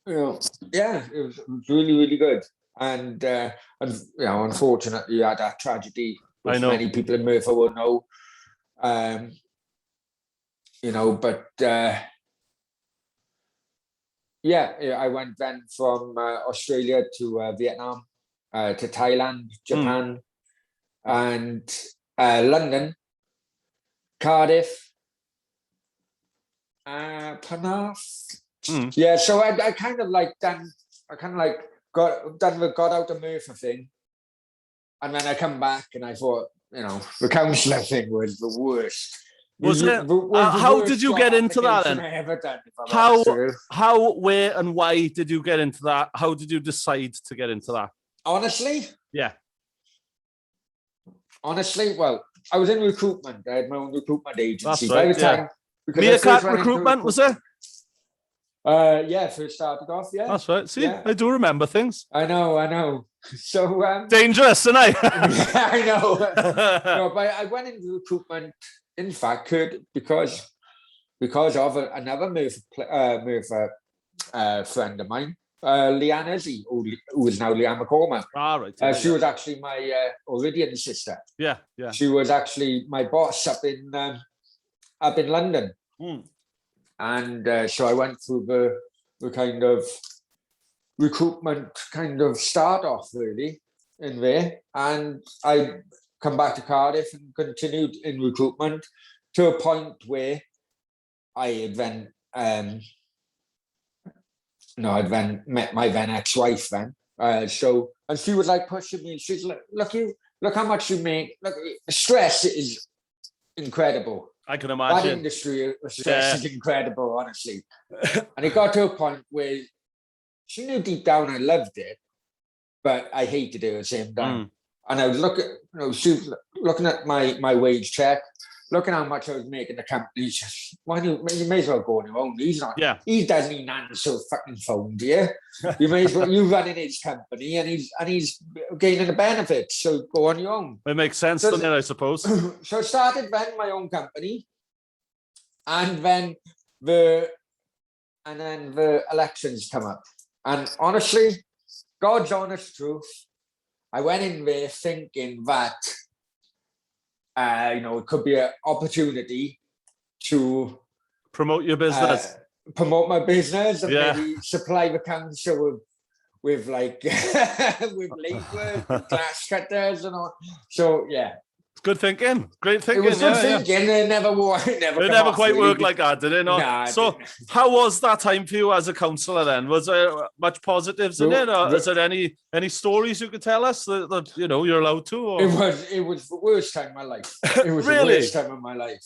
Yeah, it was really, really good. And unfortunately, you had that tragedy, which many people in Merthyr will know. But. Yeah, I went then from Australia to Vietnam, to Thailand, Japan, and London, Cardiff, Penarth. Yeah, so I kind of got out of Merthyr thing, and then I come back and I thought, the counsellor thing was the worst. How did you get into that then? How, where, and why did you get into that? How did you decide to get into that? Honestly? Yeah. Honestly, well, I was in recruitment. I had my own recruitment agency. That's right, Meerkat Recruitment, was it? Yeah, first started off, yeah. That's right. See, I do remember things. I know. So dangerous, isn't I? I know. No, but I went into recruitment. In fact, because of another Merthyr friend of mine, Leanne Izzy, who is now Leanne McCormack. Right. She was actually my Iridian sister. Yeah. She was actually my boss up in London. And so I went through the kind of recruitment kind of start off, really. in there, and I come back to Cardiff and continued in recruitment to a point where I had then I'd then met my then ex-wife then. So, and she was like pushing me. She's like, look how much you make. Look, stress is incredible. I can That imagine. industry of stress is incredible, honestly. And it got to a point where she knew deep down I loved it, but I hated it at the same time. And I was she was looking at my wage check, looking how much I was making the company. Just, you may as well go on your own. He's not. Yeah. He doesn't even answer fucking phone, do you? You may as well. You running his company, and he's gaining the benefits. So go on your own. It makes sense, doesn't it? I suppose. So I started running my own company, and then the elections come up, and honestly, God's honest truth, I went in there thinking that. It could be an opportunity to promote your business, promote my business, and maybe supply the council with like with labour, and glass cutters, and all. So yeah, it's good thinking, great thinking. It was good thinking. It never quite worked like that, did it? No. Nah, so, how was that time for you as a counsellor? Then was there much positives in it, or is there any stories you could tell us that you're allowed to? Or? It was the worst time of my life. It was really? The worst time of my life.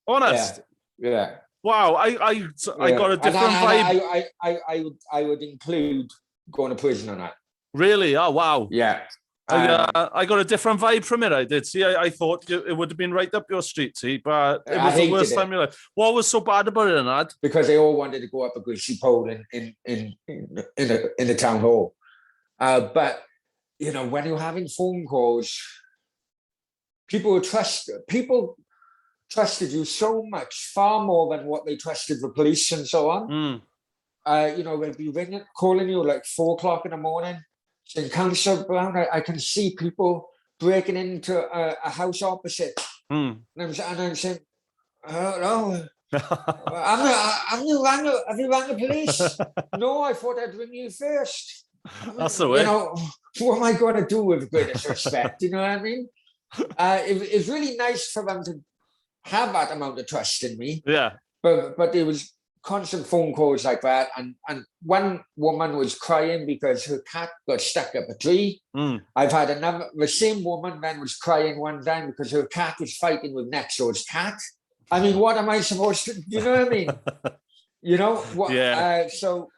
Honest. Yeah. Wow. I got a different vibe. I would include going to prison on that. Really? Oh wow. Yeah. I got a different vibe from it. I did. See, I thought it would have been right up your street, see, but it was the worst time of your life. What was so bad about it, Nad? Because they all wanted to go up a greasy pole in the town hall. But when you're having phone calls, people trusted you so much, far more than what they trusted the police and so on. They'd be calling you like 4 o'clock in the morning. saying, Councillor Brown, I can see people breaking into a house opposite. And I'm saying, no. Have you rang the police? No, I thought I'd ring you first. That's the way. What am I going to do with greatest respect? You know what I mean? It's really nice for them to have that amount of trust in me. Yeah. But there was constant phone calls like that, and one woman was crying because her cat got stuck up a tree. I've had the same woman then was crying one time because her cat was fighting with next door's cat. I mean, what am I supposed to, you know what I mean? You know what? Yeah. So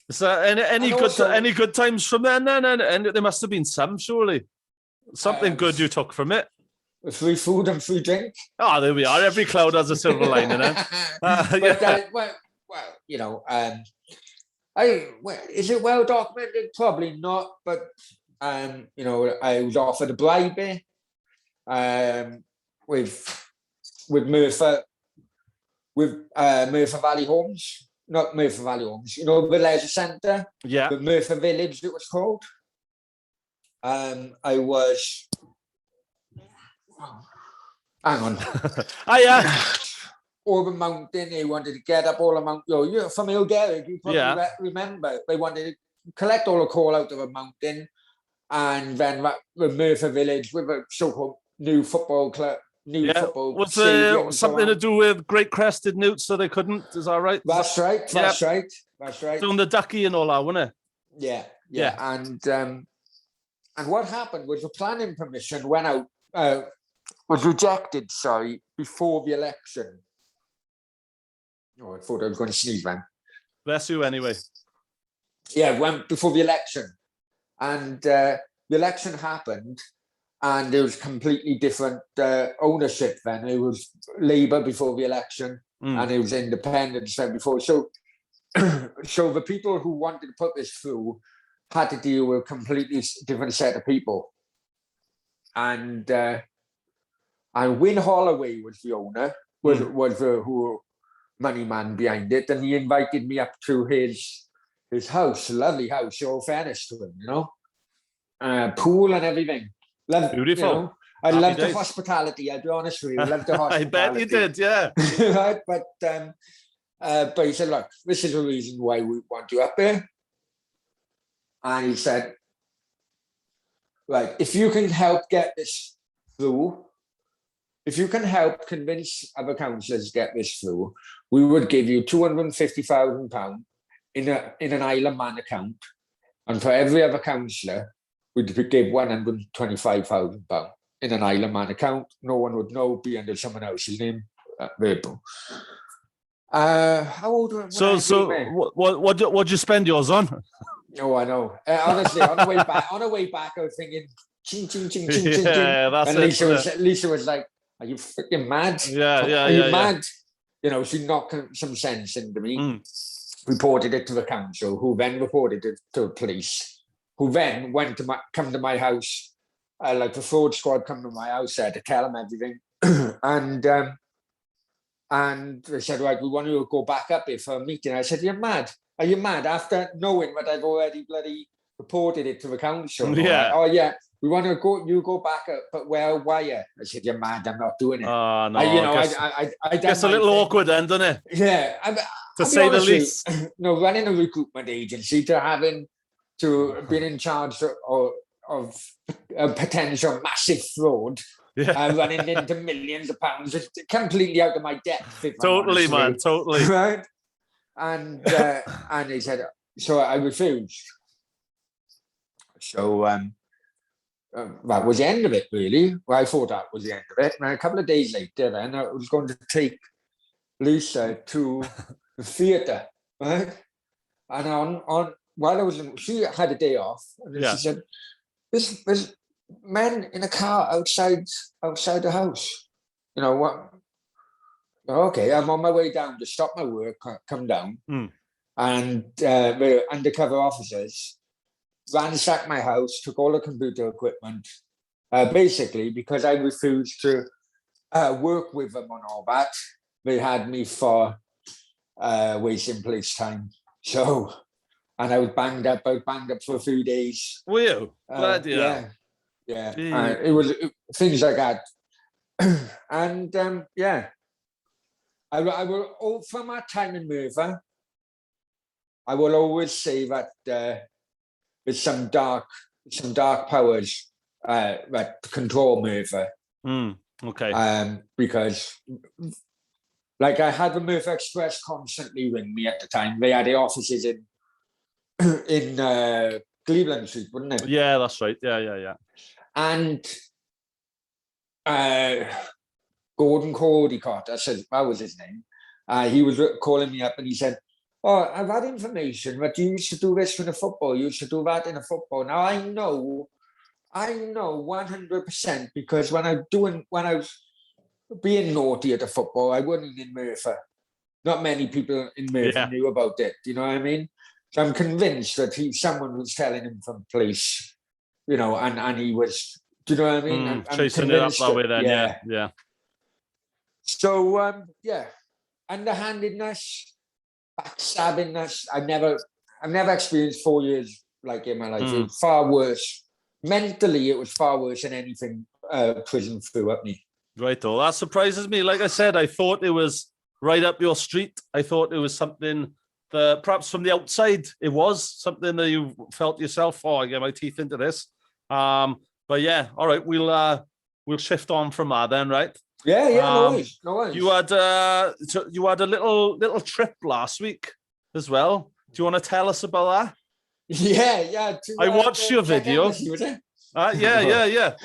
any good times from then? And there must have been some, surely. Something good you took from it. Free food and free drink. Oh, there we are. Every cloud has a silver lining. Is it well documented? Probably not. But I was offered a bribe with Merthyr Valley Homes, not Merthyr Valley Homes. You know the leisure centre. Yeah. The Merthyr Village, it was called. I was. Hang on. Over mountain, they wanted to get up all the mountain. You're from Ilgaric, you probably remember. They wanted to collect all the coal out of a mountain, and then the Merthyr Village with a so-called new football club. Was there something to do with great crested newts, so they couldn't? Is that right? That's right. That's right. Doing the ducky and all that, wasn't it? Yeah. And what happened was the planning permission went out. Was rejected, before the election. Oh, I thought I was going to sneeze, man. Bless you anyway. Yeah, went before the election. And the election happened, and there was completely different ownership then. It was Labour before the election, and it was independence then before. So the people who wanted to put this through had to deal with a completely different set of people. And Win Holloway was the owner, was the money man behind it, and he invited me up to his house, a lovely house, all fairness to him, pool and everything. Beautiful. I loved the hospitality, I'll be honest with you. I loved the hospitality. I bet you did, yeah. Right, but he said, look, this is the reason why we want you up there. And he said, right, if you can help get this through, if you can help convince other councillors to get this through, we would give you £250,000 in an Isle of Man account. And for every other councillor, we'd give £125,000 in an Isle of Man account. No one would know, be under someone else's name. Verbal. How old were So what'd you spend yours on? Oh, I know. Honestly, on the way back, I was thinking, ching, ching, ching, ching, ching, ching. That's and Lisa was like, "Are you freaking mad? Are you mad?" You know, she knocked some sense into me. Reported it to the council, who then reported it to the police, who then went to come to my house, like the fraud squad come to my house there to tell them everything, and they said, right, we want you to go back up here for a meeting. I said, you're mad. Are you mad? After knowing that I've already bloody reported it to the council. Yeah. Oh yeah, we want to go back up, but why? I said, you're mad. I'm not doing it. Oh no. I guess a little awkward then, doesn't it? Yeah. To say the least. No, running a recruitment agency to being in charge of a potential massive fraud. Running into millions of pounds, it's completely out of my depth. Totally, man, totally. Right? And he said, so I refused. So that was the end of it, really. Well, I thought that was the end of it. And a couple of days later, then I was going to take Lisa to the theatre, right? And on while I was she had a day off, and she said, "There's men in a car outside the house. You know what? Okay, I'm on my way down to stop my work, come down, and the undercover officers ransacked my house, took all the computer equipment, basically because I refused to work with them on all that. They had me for wasting police time. So, and I was banged up for a few days. Were you? Glad you. Yeah. It was things like that. And I will, from my time in Merthyr, I will always say that there's some dark powers that control Merthyr. Okay. Because like I had the Merthyr Express constantly ring me at the time. They had the offices in Cleveland Street, wouldn't it? Yeah, that's right. Yeah. And Gordon Caldicott, that was his name. He was calling me up and he said, "Oh, I've had information that you used to do this in a football. You used to do that in a football." Now I know 100% because when I was being naughty at a football, I wasn't in Merthyr. Not many people in Merthyr knew about it. You know what I mean? So I'm convinced that someone was telling him from police, you know, and he was. Do you know what I mean? I'm chasing it up that way then. Yeah. So underhandedness, backstabbingness. I've never experienced 4 years like in my life. It was far worse. Mentally, it was far worse than anything prison threw at me. Right, though. That surprises me. Like I said, I thought it was right up your street. I thought it was something that perhaps from the outside, it was something that you felt yourself, oh, I get my teeth into this. But yeah, all right, we'll shift on from that then, right? Yeah, no worries. You had a little trip last week as well. Do you want to tell us about that? Yeah. I watched your video. Yeah.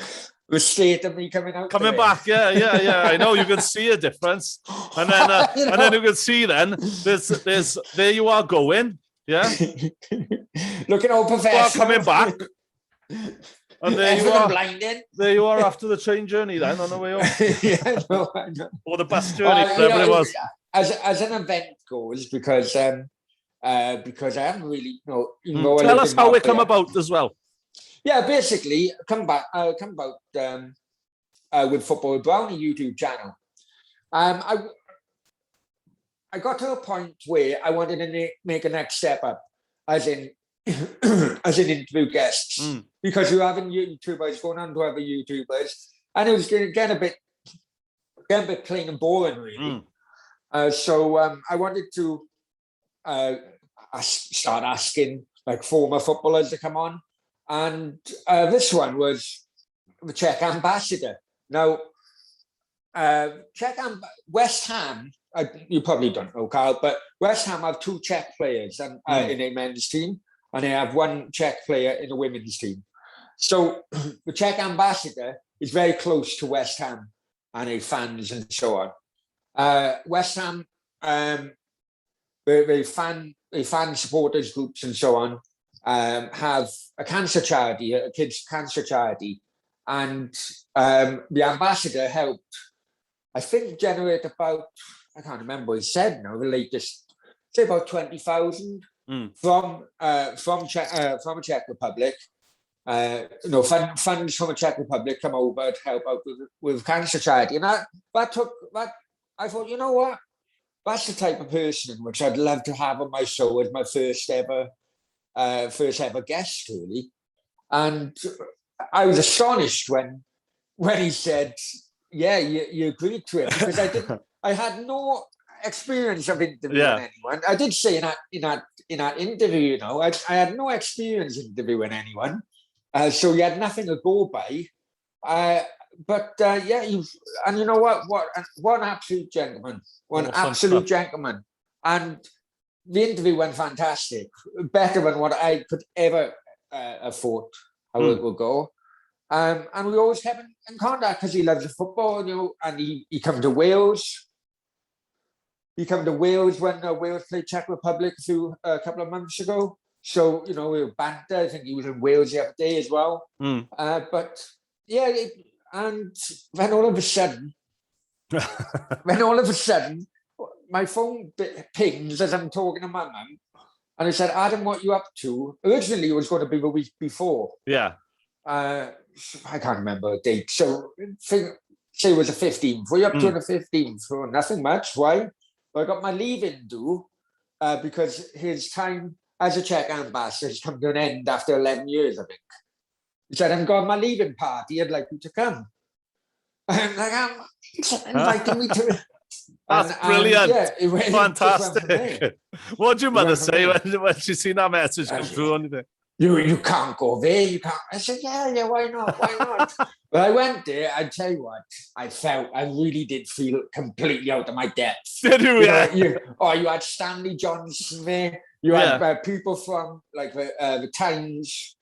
The state of me coming back. Yeah. I know you can see a difference, and then and then you can see then there's there you are going. Yeah, looking all professional. Coming back. And there you are. Blinded. There you are after the train journey then on the way home. I know. Or the bus journey, whatever it was. As an event goes, because I haven't really tell us how it come about as well. Yeah, basically come about with Football Brownie YouTube channel. I got to a point where I wanted to make a next step up, as in interview guests, because you're having YouTubers going on to other YouTubers, and it was going to get a bit plain and boring, really. So I wanted to start asking like former footballers to come on, And this one was the Czech ambassador. Now, West Ham, you probably don't know, Carl, but West Ham have 2 Czech players in a men's team, and they have 1 Czech player in a women's team. So the Czech ambassador is very close to West Ham and their fans and so on. West Ham, they fan supporters groups and so on, have a cancer charity, a kids' cancer charity, and the ambassador helped, I think, generate about, I can't remember what he said now, the latest, say about 20,000 from a Czech Republic. Funds from a Czech Republic come over to help out with cancer charity, and that I thought, you know what, that's the type of person which I'd love to have on my show as my first ever guest, really. And I was astonished when he said, "Yeah, you agreed to it," because I had no experience of interviewing anyone. I did say in that interview, you know, I had no experience interviewing anyone, so he had nothing to go by. But and you know what an absolute gentleman, gentleman, and the interview went fantastic, better than what I could ever have thought how it would go. And we always kept in contact because he loves the football, you know, and he came to Wales. He came to Wales when Wales played Czech Republic a couple of months ago. So, you know, we were banter. I think he was in Wales the other day as well. But yeah, and then all of a sudden, my phone pings as I'm talking to my mum, and I said, "Adam, what are you up to?" Originally, it was going to be the week before. Yeah. I can't remember the date. So, say it was the 15th. We're up to the 15th. So nothing much. Why? Well, I got my leaving due because his time as a Czech ambassador has come to an end after 11 years, I think. He said, "I've got my leaving party. I'd like you to come." I'm like, inviting me to it. That's brilliant. Yeah, fantastic. What did your mother say when she seen that message come through? You can't go there. You can't. I said, yeah, why not? Why not? But I went there. I tell you what, I really did feel completely out of my depth. Did you? You had Stanley Johnson there. You had people from like the Times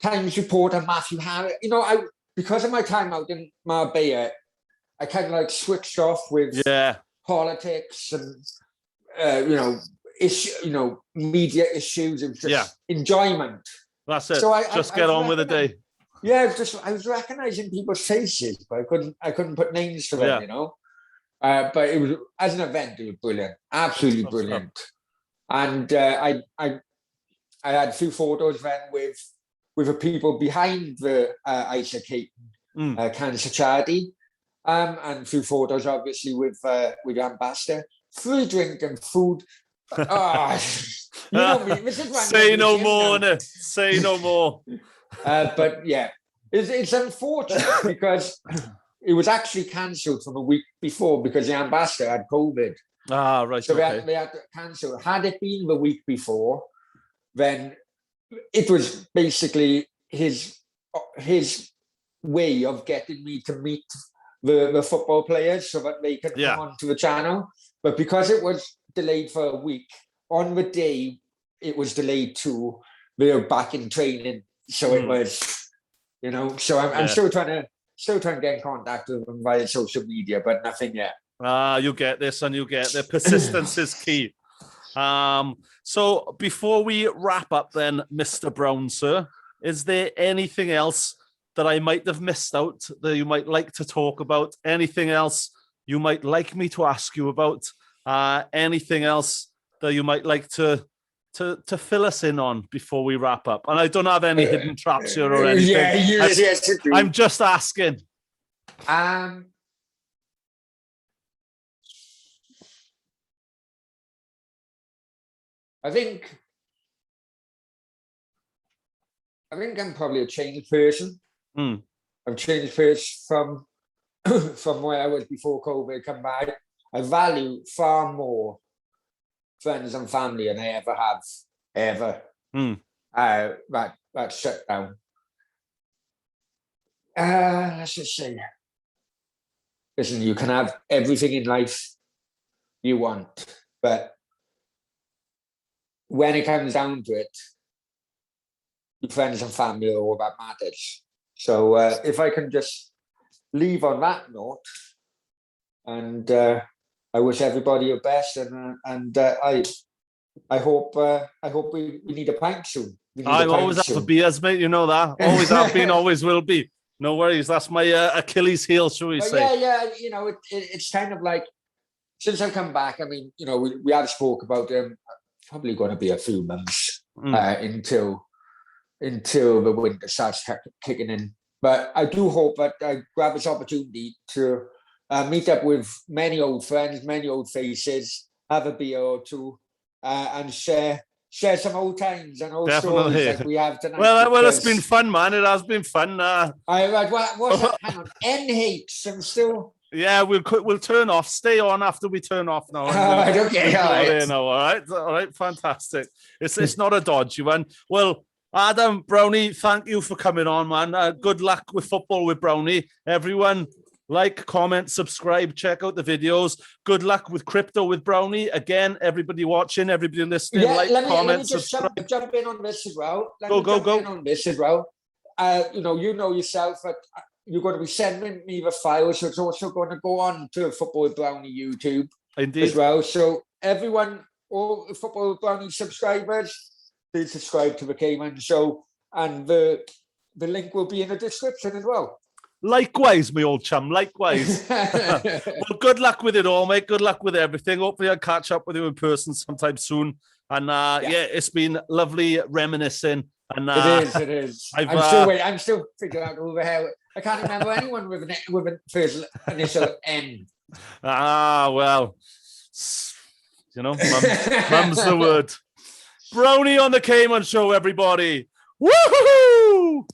reporter Matthew Harris. You know, because of my time out in Marbella, I kind of like switched off with politics and media issues. It was just enjoyment. That's it. So I get on with the day. Yeah, I was recognizing people's faces, but I couldn't put names to them, you know. But it was, as an event, it was brilliant, absolutely brilliant. And I had a few photos then with the people behind the Isaac Hayton Cancer Charity. And a few photos, obviously, with the ambassador. Free drink and food. You know me. This is Say no more, innit? Say no more. But yeah, it's unfortunate because it was actually cancelled from a week before because the ambassador had COVID. Ah, right. So they had to cancel. Had it been the week before, then it was basically his way of getting me to meet the football players so that they could come onto the channel. But because it was delayed for a week, on the day it was delayed to, they were back in training. So it was, you know, so I'm still trying to get in contact with them via social media, but nothing yet. You get this and you get there. Persistence is key. So before we wrap up then, Mr. Brown, sir, is there anything else that I might have missed out that you might like to talk about? Anything else you might like me to ask you about? Anything else that you might like to fill us in on before we wrap up? And I don't have any hidden traps here or anything. Yes, I'm just asking. I think I'm probably a changed person. I've changed person from where I was before COVID come back. I value far more friends and family than I ever have, ever. that shut down. Let's just say, listen, you can have everything in life you want, but when it comes down to it, your friends and family are all that matters. So if I can just leave on that note, and I wish everybody your best, and I hope we need a pint soon. I always have for beers, mate. You know that. Always have been, always will be. No worries. That's my Achilles heel, shall we say? Yeah. You know, it's kind of like, since I've come back, I mean, you know, we had spoke about probably going to be a few months until the winter starts kicking in. But I do hope that I grab this opportunity to meet up with many old friends, many old faces, have a beer or two, and share some old times and old stories like we have tonight. Well, it's been fun, man. It has been fun. What's that? Hang on, NH. I'm still. Yeah, we'll turn off. Stay on after we turn off now. Okay, all right, fantastic. It's not a dodgy one. Well, Adam, Brownie, thank you for coming on, man. Good luck with football with Brownie. Everyone, like, comment, subscribe, check out the videos. Good luck with crypto with Brownie. Again, everybody watching, everybody listening, let me just jump in on this as well. Go. In on this as well. You know yourself that you're going to be sending me the files, so it's also going to go on to Football with Brownie YouTube. Indeed. As well. So everyone, all Football with Brownie subscribers, please subscribe to the Cayman Show, and the link will be in the description as well. Likewise, my old chum, likewise. Well, good luck with it all, mate. Good luck with everything. Hopefully I'll catch up with you in person sometime soon. And it's been lovely reminiscing. And it is. I'm still figuring out who the hell. I can't remember anyone with a first initial N. Well, you know, mum's the word. Brownie on the Cayman Show, everybody. Woohoo!